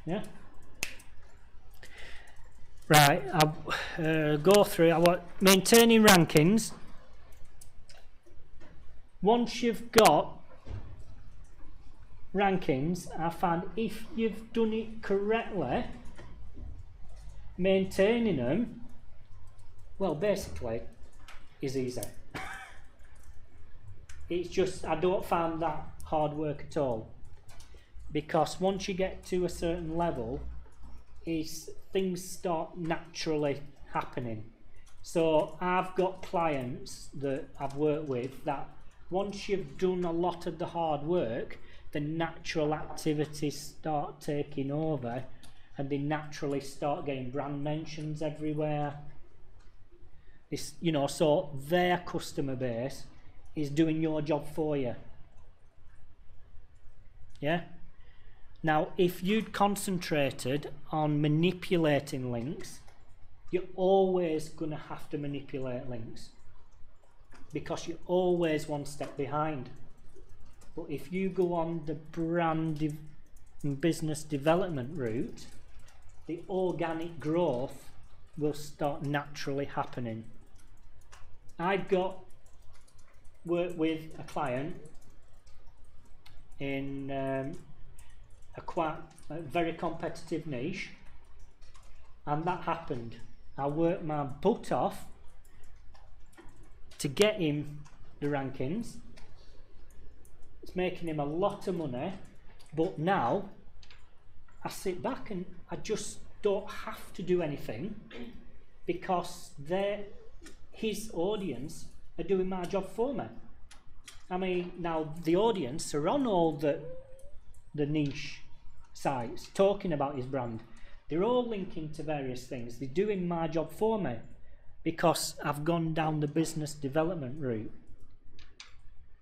Yeah? Right, I'll go through maintaining rankings. Once you've got rankings, I found if you've done it correctly, maintaining them, well, basically, is easy. It's just, I don't find that hard work at all. Because once you get to a certain level, things start naturally happening. So I've got clients that I've worked with that once you've done a lot of the hard work, the natural activities start taking over and they naturally start getting brand mentions everywhere. So their customer base is doing your job for you. Yeah? Now, if you'd concentrated on manipulating links, you're always going to have to manipulate links because you're always one step behind. But if you go on the brand and business development route, the organic growth will start naturally happening. I've worked with a client in a very competitive niche, and that happened. I worked my butt off to get him the rankings. It's making him a lot of money, but now I sit back and I just don't have to do anything because his audience are doing my job for me. I mean, now the audience are on all the niche sites talking about his brand. They're all linking to various things. They're doing my job for me because I've gone down the business development route.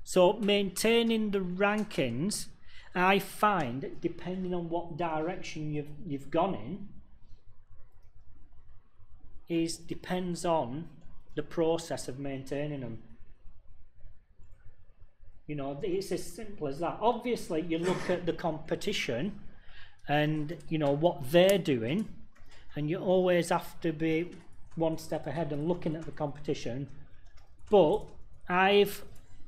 So maintaining the rankings, I find, depending on what direction you've gone in, depends on the process of maintaining them. You know, it's as simple as that. Obviously, you look at the competition and, you know, what they're doing, and you always have to be one step ahead and looking at the competition. But I've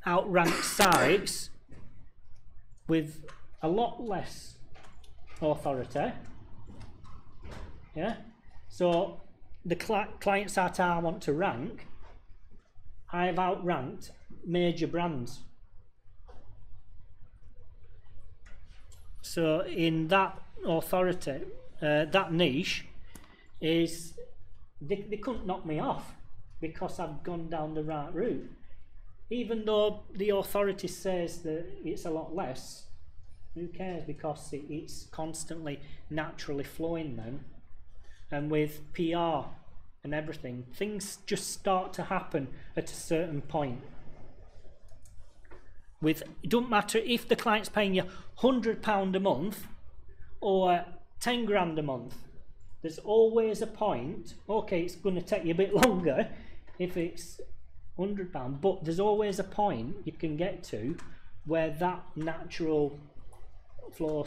outranked sites with a lot less authority. Yeah? So the client site I want to rank, I've outranked major brands. So in that authority, that niche is, they couldn't knock me off because I've gone down the right route. Even though the authority says that it's a lot less, who cares, because it's constantly naturally flowing then. And with PR and everything, things just start to happen at a certain point. It don't matter if the client's paying you £100 a month or 10 grand a month. There's always a point. Okay, it's going to take you a bit longer if it's £100, but there's always a point you can get to where that natural flow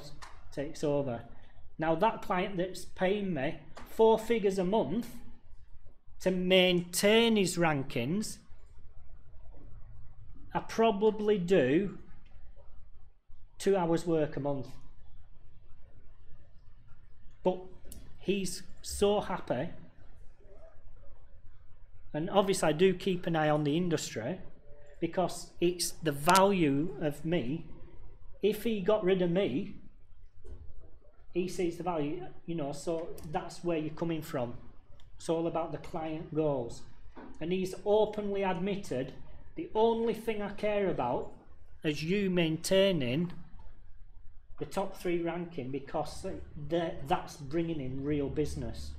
takes over. Now that client that's paying me 4 figures a month to maintain his rankings, I probably do 2 hours work a month. But he's so happy, and obviously I do keep an eye on the industry because it's the value of me. If he got rid of me, he sees the value, you know, so that's where you're coming from. It's all about the client goals. And he's openly admitted, the only thing I care about is you maintaining the top 3 ranking because that's bringing in real business.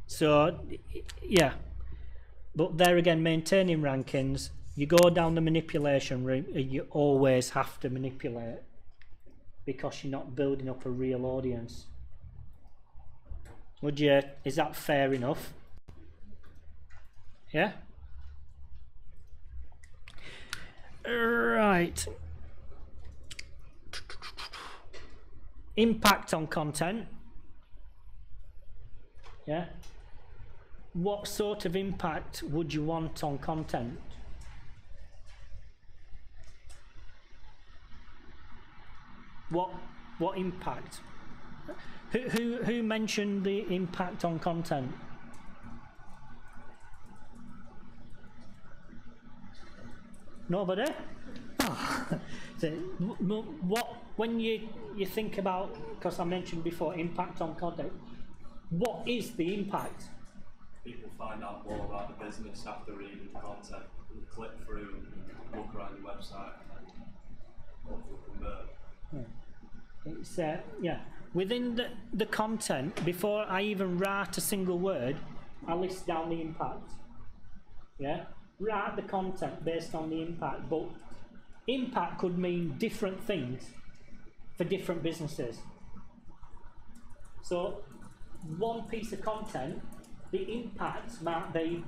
So, yeah. But there again, maintaining rankings, you go down the manipulation route and you always have to manipulate because you're not building up a real audience. Is that fair enough? Yeah? Right. Impact on content. Yeah? What sort of impact would you want on content? What impact? Who mentioned the impact on content? Nobody? Oh. So, when you think about, because I mentioned before, impact on content, what is the impact? People find out more about the business after reading the content and click through and look around your website and hopefully convert. It's yeah. Within the content, before I even write a single word, I list down the impact. Yeah? Write the content based on the impact, but impact could mean different things for different businesses. So one piece of content, the impact might be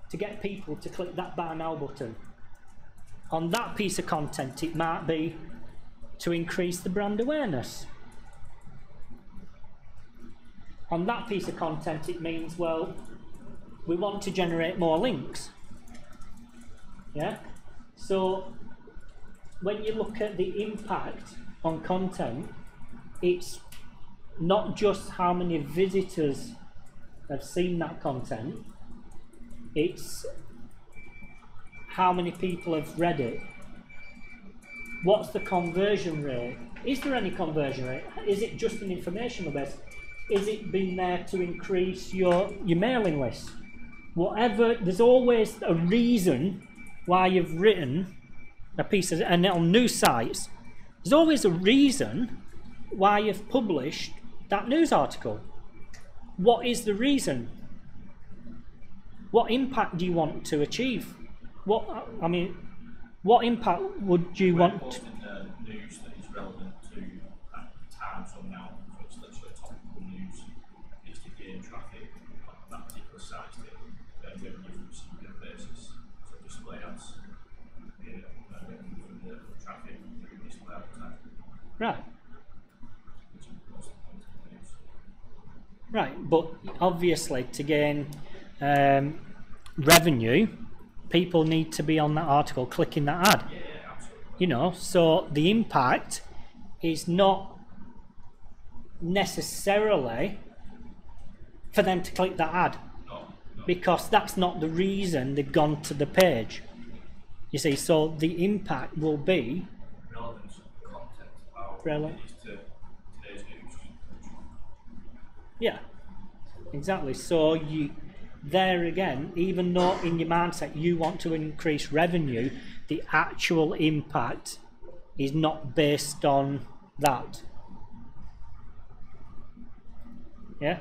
to get people to click that buy now button. On that piece of content, it might be to increase the brand awareness. On that piece of content, it means, well, we want to generate more links. Yeah? So when you look at the impact on content, it's not just how many visitors have seen that content. It's how many people have read it. What's the conversion rate? Is there any conversion rate? Is it just an informational base? Is it been there to increase your mailing list? Whatever, there's always a reason why you've written a piece of, and on news sites, there's always a reason why you've published that news article. What is the reason? What impact do you want to achieve? What impact would you want? News that is relevant to time from now, so it's literally topical news, is to gain traffic on that particular site, then revenue from a singular basis. So display ads, revenue from the traffic, display advertising. Right. Right, but obviously to gain revenue, people need to be on that article clicking that ad. Yeah, absolutely. You know, so the impact is not necessarily for them to click that ad, because that's not the reason they've gone to the page. You see, so the impact will be relevant content about relevant. To today's news. Yeah, exactly. So you, there again, even though in your mindset you want to increase revenue, the actual impact is not based on that. Yeah?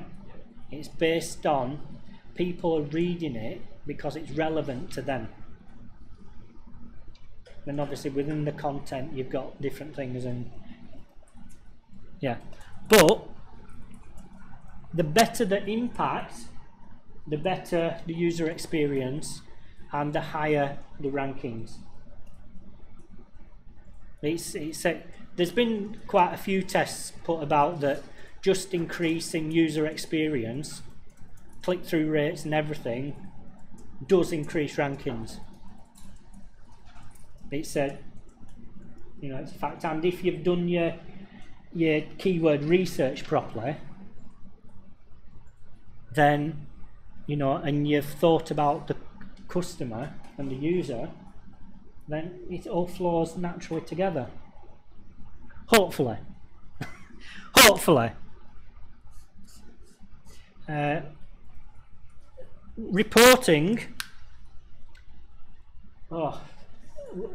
It's based on people are reading it because it's relevant to them. Then obviously within the content you've got different things, and yeah. But the better the impact, the better the user experience, and the higher the rankings. There's been quite a few tests put about that just increasing user experience, click-through rates and everything does increase rankings. It's a, you know, it's a fact. And if you've done your keyword research properly, then, you know, and you've thought about the customer and the user, then it all flows naturally together. Hopefully. Hopefully. Reporting. Oh,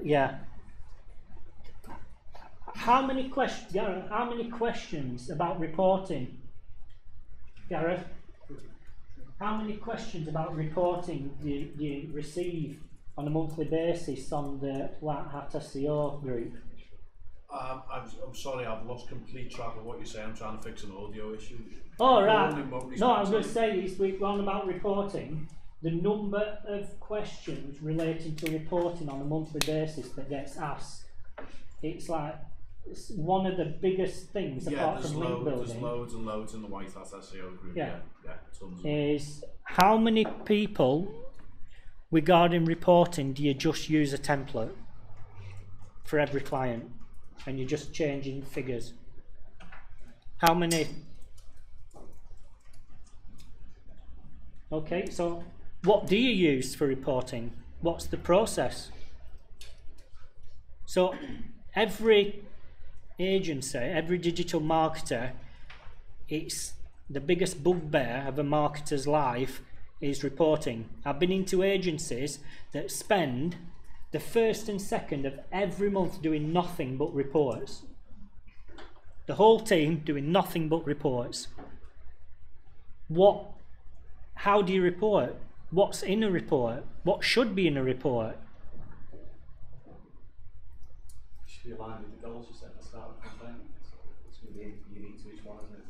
yeah. How many questions, Gareth? How many questions about reporting, Gareth? How many questions about reporting do you receive on a monthly basis on the White Hat SEO group? I'm sorry, I've lost complete track of what you're saying. I'm trying to fix an audio issue. Oh, right. No, I was going to say is we're on about reporting. The number of questions relating to reporting on a monthly basis that gets asked, it's like it's one of the biggest things apart from link building. There's loads and loads in the White Hat SEO group. Yeah, tons. Is how many people regarding reporting do you just use a template for every client and you're just changing figures? How many? Okay, so what do you use for reporting? What's the process? So every agency, every digital marketer, it's the biggest bugbear of a marketer's life is reporting. I've been into agencies that spend the first and second of every month doing nothing but reports. The whole team doing nothing but reports. How do you report? What's in a report? What should be in a report? It should be aligned with the goals you set at the start of the campaign. So it's going to be unique to each one, isn't it?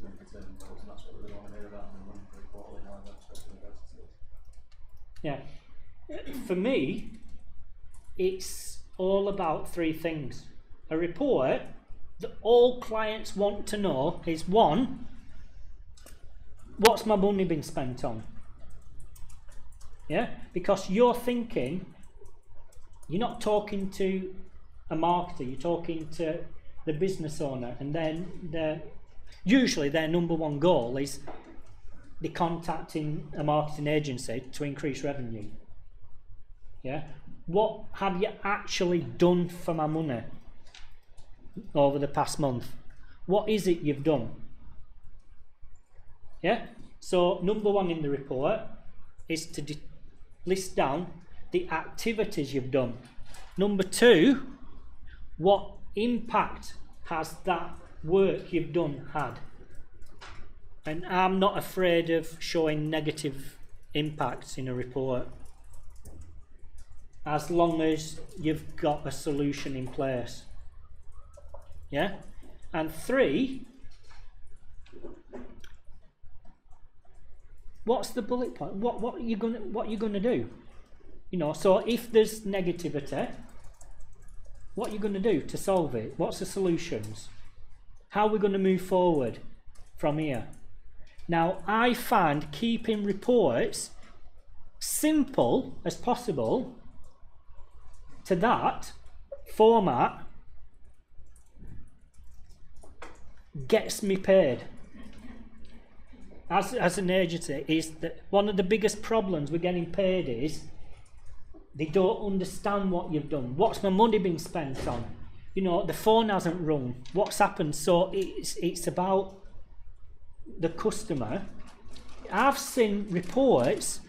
And determine goals, and that's what we really want to hear about, and run for a quarterly line up, especially in Yeah. For me, it's all about three things. A report that all clients want to know is, one, what's my money been spent on? Yeah, because you're thinking, you're not talking to a marketer, you're talking to the business owner, and then usually their number one goal is, they're contacting a marketing agency to increase revenue. Yeah? What have you actually done for my money over the past month? What is it you've done? Yeah? So number one in the report is to list down the activities you've done. Number two, what impact has that work you've done had? And I'm not afraid of showing negative impacts in a report, as long as you've got a solution in place. Yeah? And three, what's the bullet point? What are you gonna do? You know, so if there's negativity, what are you going to do to solve it? What's the solutions? How are we going to move forward from here? Now, I find keeping reports simple as possible to that format gets me paid. As an agency, is that one of the biggest problems with getting paid is they don't understand what you've done. What's my money been spent on? You know, the phone hasn't rung. What's happened? So it's about the customer. I've seen reports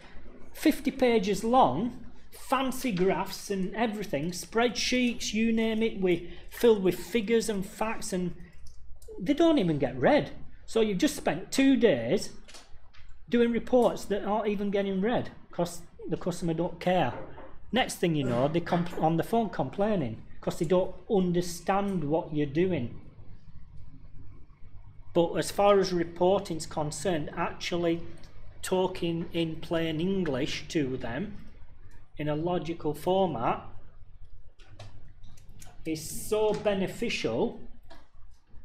50 pages long, fancy graphs and everything, spreadsheets, you name it, filled with figures and facts, and they don't even get read. So you've just spent 2 days doing reports that aren't even getting read because the customer don't care. Next thing you know, they're on the phone complaining because they don't understand what you're doing. But as far as reporting is concerned, actually talking in plain English to them in a logical format is so beneficial.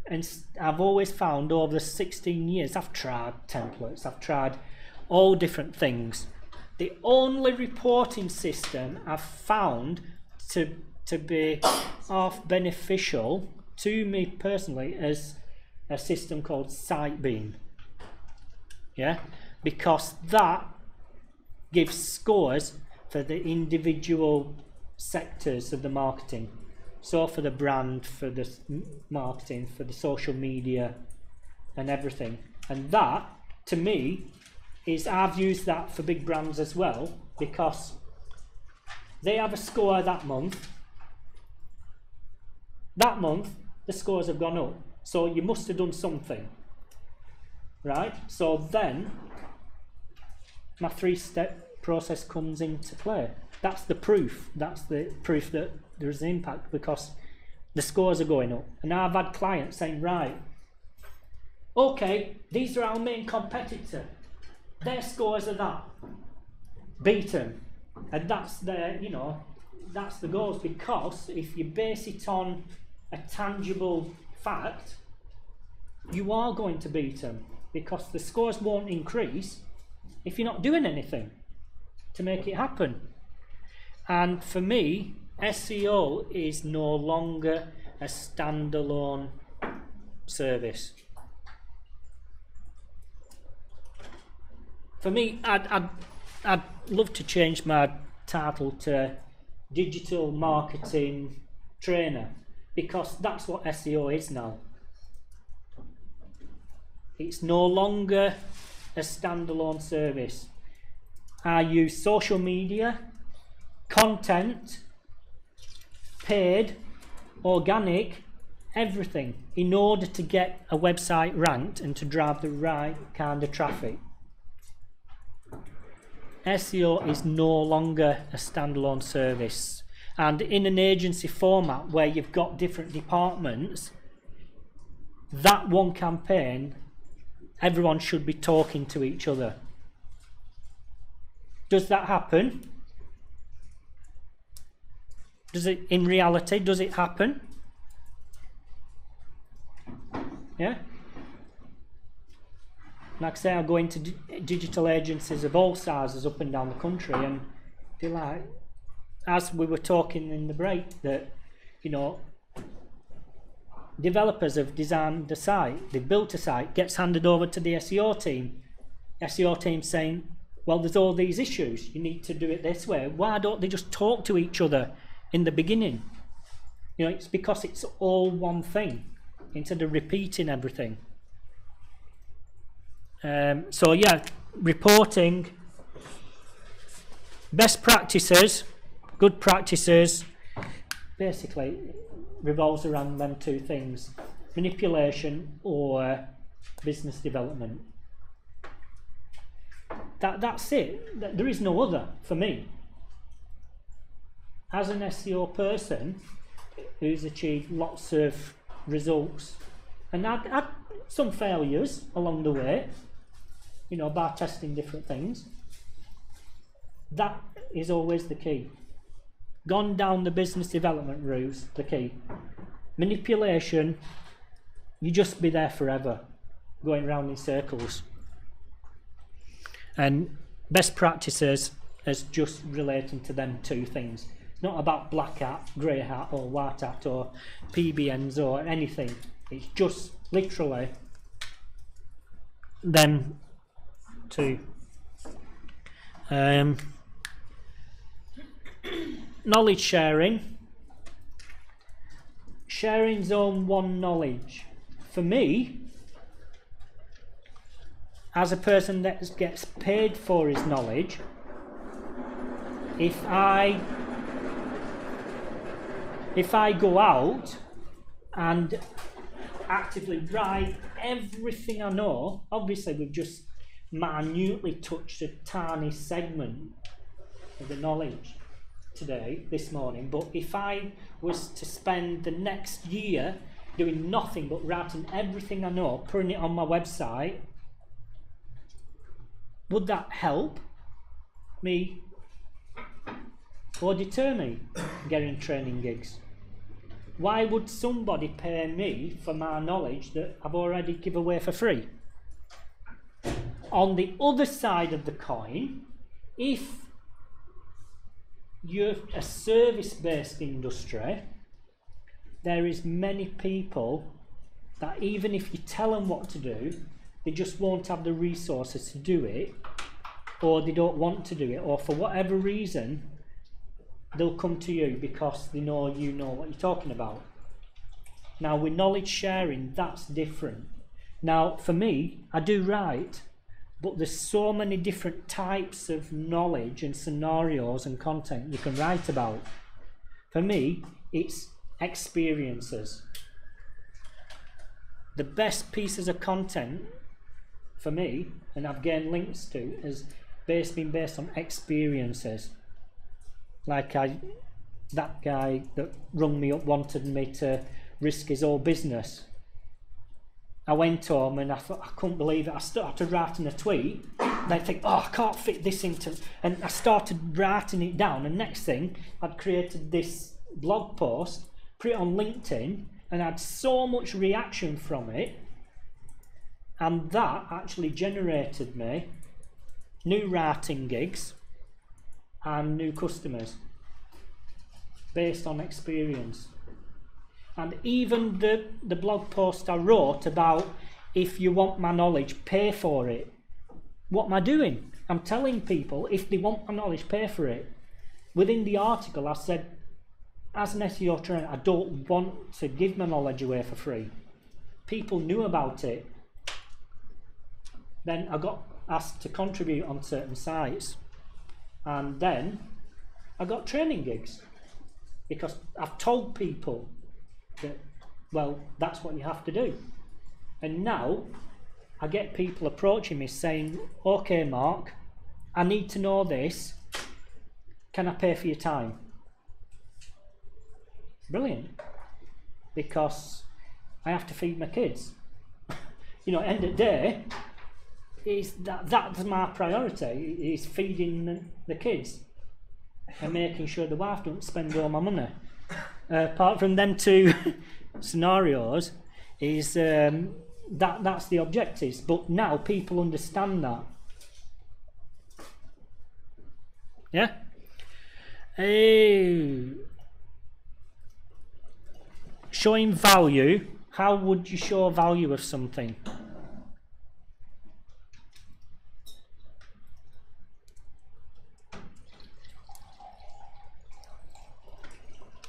And I've always found over the 16 years, I've tried templates, I've tried all different things. The only reporting system I've found to be half beneficial to me personally is a system called SiteBeam. Yeah, because that gives scores for the individual sectors of the marketing. So for the brand, for the marketing, for the social media and everything. And that, to me, I've used that for big brands as well, because they have a score that month. That month, the scores have gone up. So you must have done something, right? So then, my 3-step process comes into play. That's the proof. That's the proof that there's an impact, because the scores are going up. And now I've had clients saying, right, okay, these are our main competitor. Their scores are that. Beat them. And that's their, you know, that's the goals, because if you base it on a tangible fact, you are going to beat them, because the scores won't increase if you're not doing anything to make it happen. And for me, SEO is no longer a standalone service. For me, I'd love to change my title to Digital Marketing Trainer, because that's what SEO is now. It's no longer a standalone service. I use social media, content, paid, organic, everything in order to get a website ranked and to drive the right kind of traffic. SEO is no longer a standalone service. And in an agency format where you've got different departments, that one campaign, everyone should be talking to each other. Does that happen? Does it, in reality, does it happen? Yeah? Like I say, I go into digital agencies of all sizes up and down the country, and they're like, as we were talking in the break, that, you know, developers have designed the site, they've built a site, gets handed over to the SEO team. SEO team saying, well, there's all these issues, you need to do it this way. Why don't they just talk to each other in the beginning? You know, it's because it's all one thing instead of repeating everything. So yeah, reporting, best practices, good practices, basically revolves around them two things: manipulation or business development. That's it. There is no other for me. As an SEO person who's achieved lots of results and had some failures along the way, you know, by testing different things, that is always the key. Gone down the business development route, the key. Manipulation, you just be there forever, going round in circles. And best practices is just relating to them two things. It's not about black hat, grey hat, or white hat, or PBNs, or anything. It's just literally them two. Knowledge sharing. Sharing zone one knowledge. For me, as a person that gets paid for his knowledge, if I go out and actively write everything I know, obviously we've just minutely touched a tiny segment of the knowledge today, this morning, but if I was to spend the next year doing nothing but writing everything I know, putting it on my website, would that help me or deter me getting training gigs? Why would somebody pay me for my knowledge that I've already given away for free? On the other side of the coin, if you're a service-based industry, there is many people that even if you tell them what to do, they just won't have the resources to do it, or they don't want to do it, or for whatever reason they'll come to you because they know you know what you're talking about. Now with knowledge sharing, that's different. Now for me, I do write, but there's so many different types of knowledge and scenarios and content you can write about. For me, it's experiences. The best pieces of content for me, and I've gained links to, is been based on experiences. Like that guy that rung me up wanted me to risk his whole business. I went home and I thought, I couldn't believe it. I started writing a tweet and I think, oh, I can't fit this into, and I started writing it down, and next thing I'd created this blog post, put it on LinkedIn, and I had so much reaction from it, and that actually generated me new writing gigs and new customers based on experience. And even the blog post I wrote about, if you want my knowledge, pay for it. What am I doing? I'm telling people, if they want my knowledge, pay for it. Within the article I said, as an SEO trainer, I don't want to give my knowledge away for free. People knew about it. Then I got asked to contribute on certain sites, and then I got training gigs because I've told people that, well, that's what you have to do. And now I get people approaching me saying, okay Mark, I need to know this, can I pay for your time? Brilliant, because I have to feed my kids. You know, end of the day, that's my priority, is feeding the kids and making sure the wife don't spend all my money. Apart from them two scenarios, is that's the objectives. But now people understand that. Yeah. Showing value. How would you show value of something?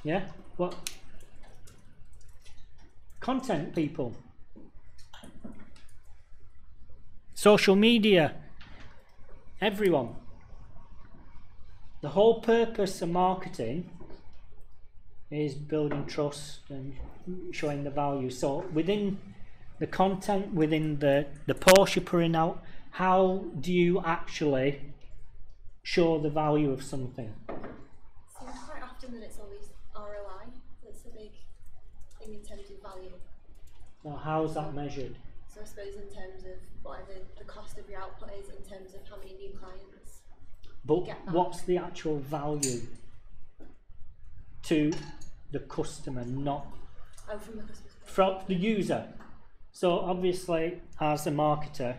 Yeah? What? Content people. Social media. Everyone. The whole purpose of marketing is building trust and showing the value. So within the content, within the post you're putting out, how do you actually show the value of something? Seems quite often that it's always ROI. That's a big thing in terms of value. So how is that measured? So I suppose in terms of whatever the cost of your output is, in terms of how many new clients But you get back. what's the actual value to the customer, not from the customer? from the user. So obviously, as a marketer,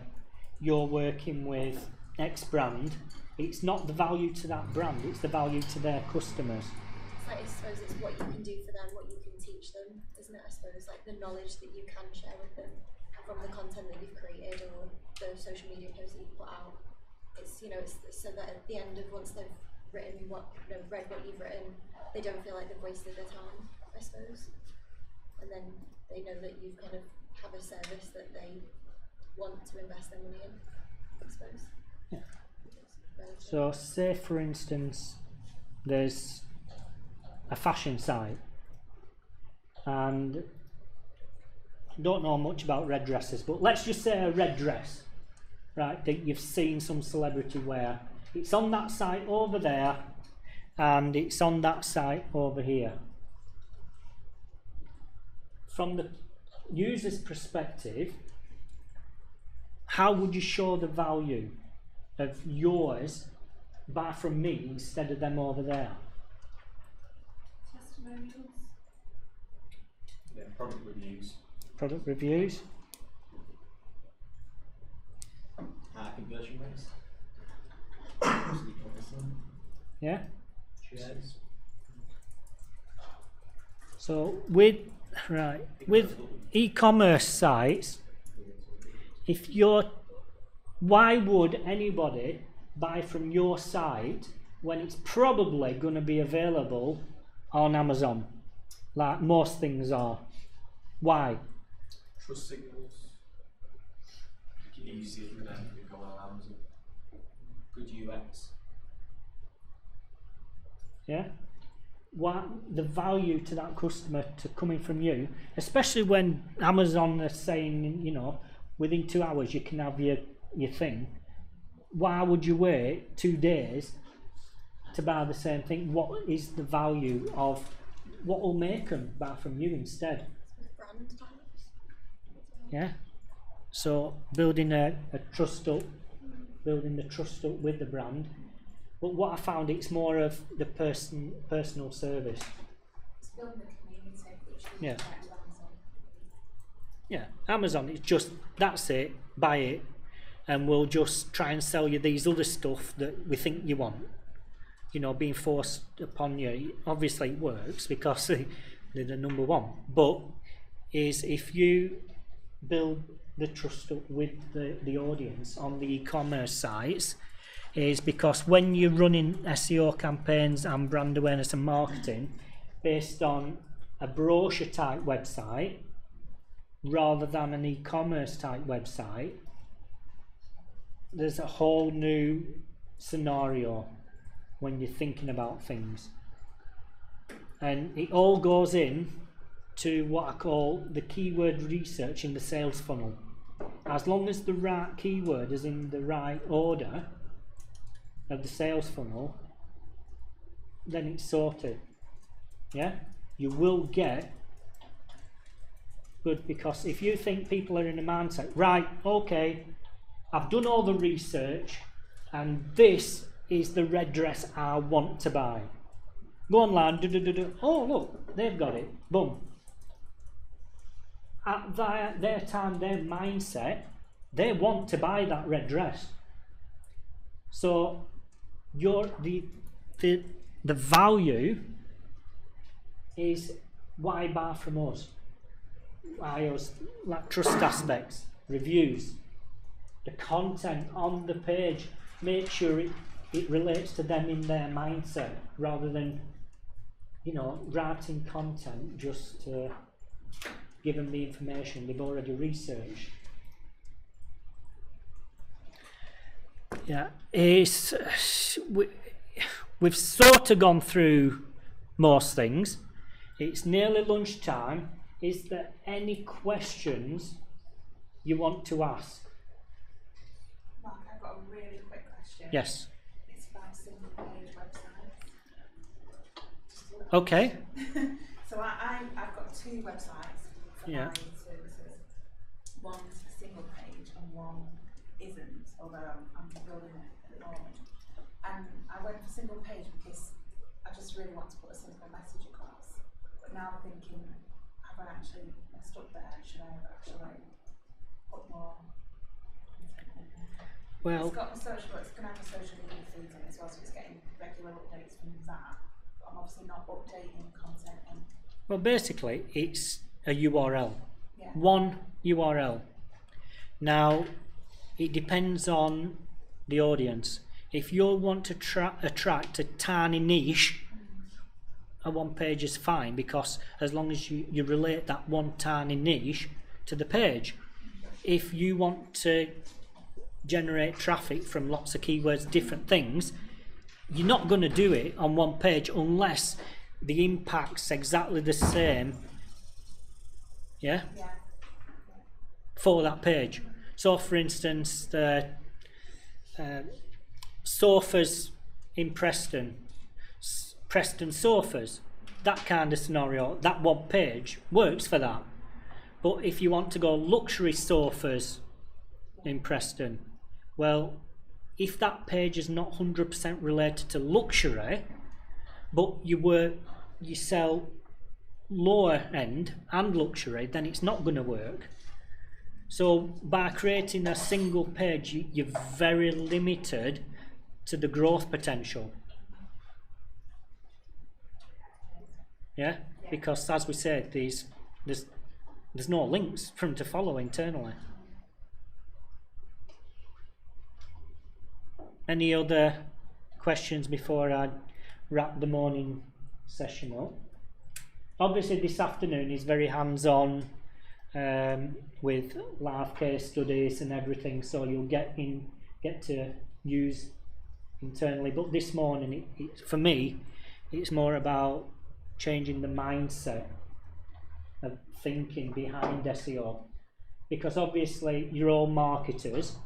you're working with X brand. It's not the value to that brand, it's the value to their customers. It's like, I suppose it's what you can do for them, what you can teach them, isn't it? I suppose like the knowledge that you can share with them from the content that you've created or the social media posts that you put out. It's, you know, it's so that at the end of once they've written read what you've written, they don't feel like they've wasted their time, I suppose. And then they know that you kind of have a service that they want to invest their money in, I suppose. Yeah. So say for instance there's a fashion site and don't know much about red dresses, but let's just say a red dress, right, that you've seen some celebrity wear. It's on that site over there and it's on that site over here. From the user's perspective, how would you show the value of yours buy from me instead of them over there? Testimonials. Yeah, product reviews. Product reviews. Conversion rates. Yeah. Shares. So with e-commerce sites, why would anybody buy from your site when it's probably going to be available on Amazon, like most things are? Why? Trust signals. Make it easy for them to go on Amazon. Good UX. Yeah. What the value to that customer to coming from you, especially when Amazon are saying, you know, within 2 hours you can have your thing. Why would you wait 2 days to buy the same thing? What is the value of what will make them buy from you instead? Yeah. So building a trust up, building the trust up with the brand. But what I found, it's more of the personal service. It's building a community, which we Yeah. get with Amazon. Yeah, Amazon, it's just, that's it, buy it, and we'll just try and sell you these other stuff that we think you want. You know, being forced upon you, obviously it works because they're the number one. But is if you build the trust up with the audience on the e-commerce sites, is because when you're running SEO campaigns and brand awareness and marketing based on a brochure type website rather than an e-commerce type website, there's a whole new scenario when you're thinking about things. And it all goes in to what I call the keyword research in the sales funnel. As long as the right keyword is in the right order of the sales funnel, then it's sorted. Yeah, you will get good, because if you think people are in a mindset, right, okay, I've done all the research and this is the red dress I want to buy. Go online, oh look, they've got it, boom. At their time, their mindset, they want to buy that red dress. So the value is why buy from us. Why us, like trust aspects, reviews, the content on the page, make sure it relates to them in their mindset rather than you know, writing content just to give them the information they've already researched. Yeah, we've sort of gone through most things. It's nearly lunchtime. Is there any questions you want to ask? Mark, I've got a really quick question. Yes. It's about single page websites. Okay. So I've got 2 websites for Yeah. my services. One's a single page and one isn't, although I'm building it at the moment. And I went for single page because I just really want to put a simple message across. But now I'm thinking, have I actually messed up there? Should I actually put more content in there? Well, It's got a social, it's going to have a social media feed in as well, so it's getting regular updates from that. But I'm obviously not updating content in. well, basically, it's a URL. Yeah. One URL. Now, it depends on the audience. If you want to attract a tiny niche, a one page is fine, because as long as you relate that one tiny niche to the page. If you want to generate traffic from lots of keywords, different things, you're not going to do it on one page unless the impact's exactly the same, yeah, for that page. So for instance, sofas in Preston, Preston sofas, that kind of scenario, that one page works for that. But if you want to go luxury sofas in Preston, well, if that page is not 100% related to luxury, but you sell lower end and luxury, then it's not going to work. So by creating a single page, you're very limited to the growth potential. Yeah, because as we said, there's no links for them to follow internally. Any other questions before I wrap the morning session up? Obviously this afternoon is very hands-on with live case studies and everything, so you'll get to use internally. But this morning, for me, it's more about changing the mindset of thinking behind SEO, because obviously you're all marketers,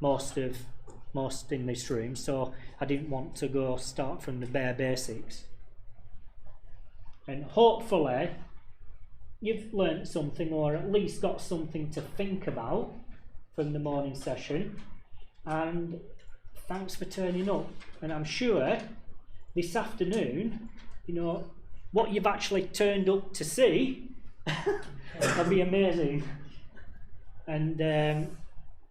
most in this room, so I didn't want to start from the bare basics. And hopefully you've learnt something, or at least got something to think about from the morning session. And thanks for turning up. And I'm sure this afternoon, you know, what you've actually turned up to see will be amazing. And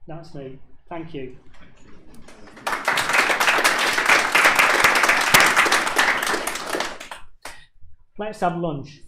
that's me. Thank you. Let's have lunch.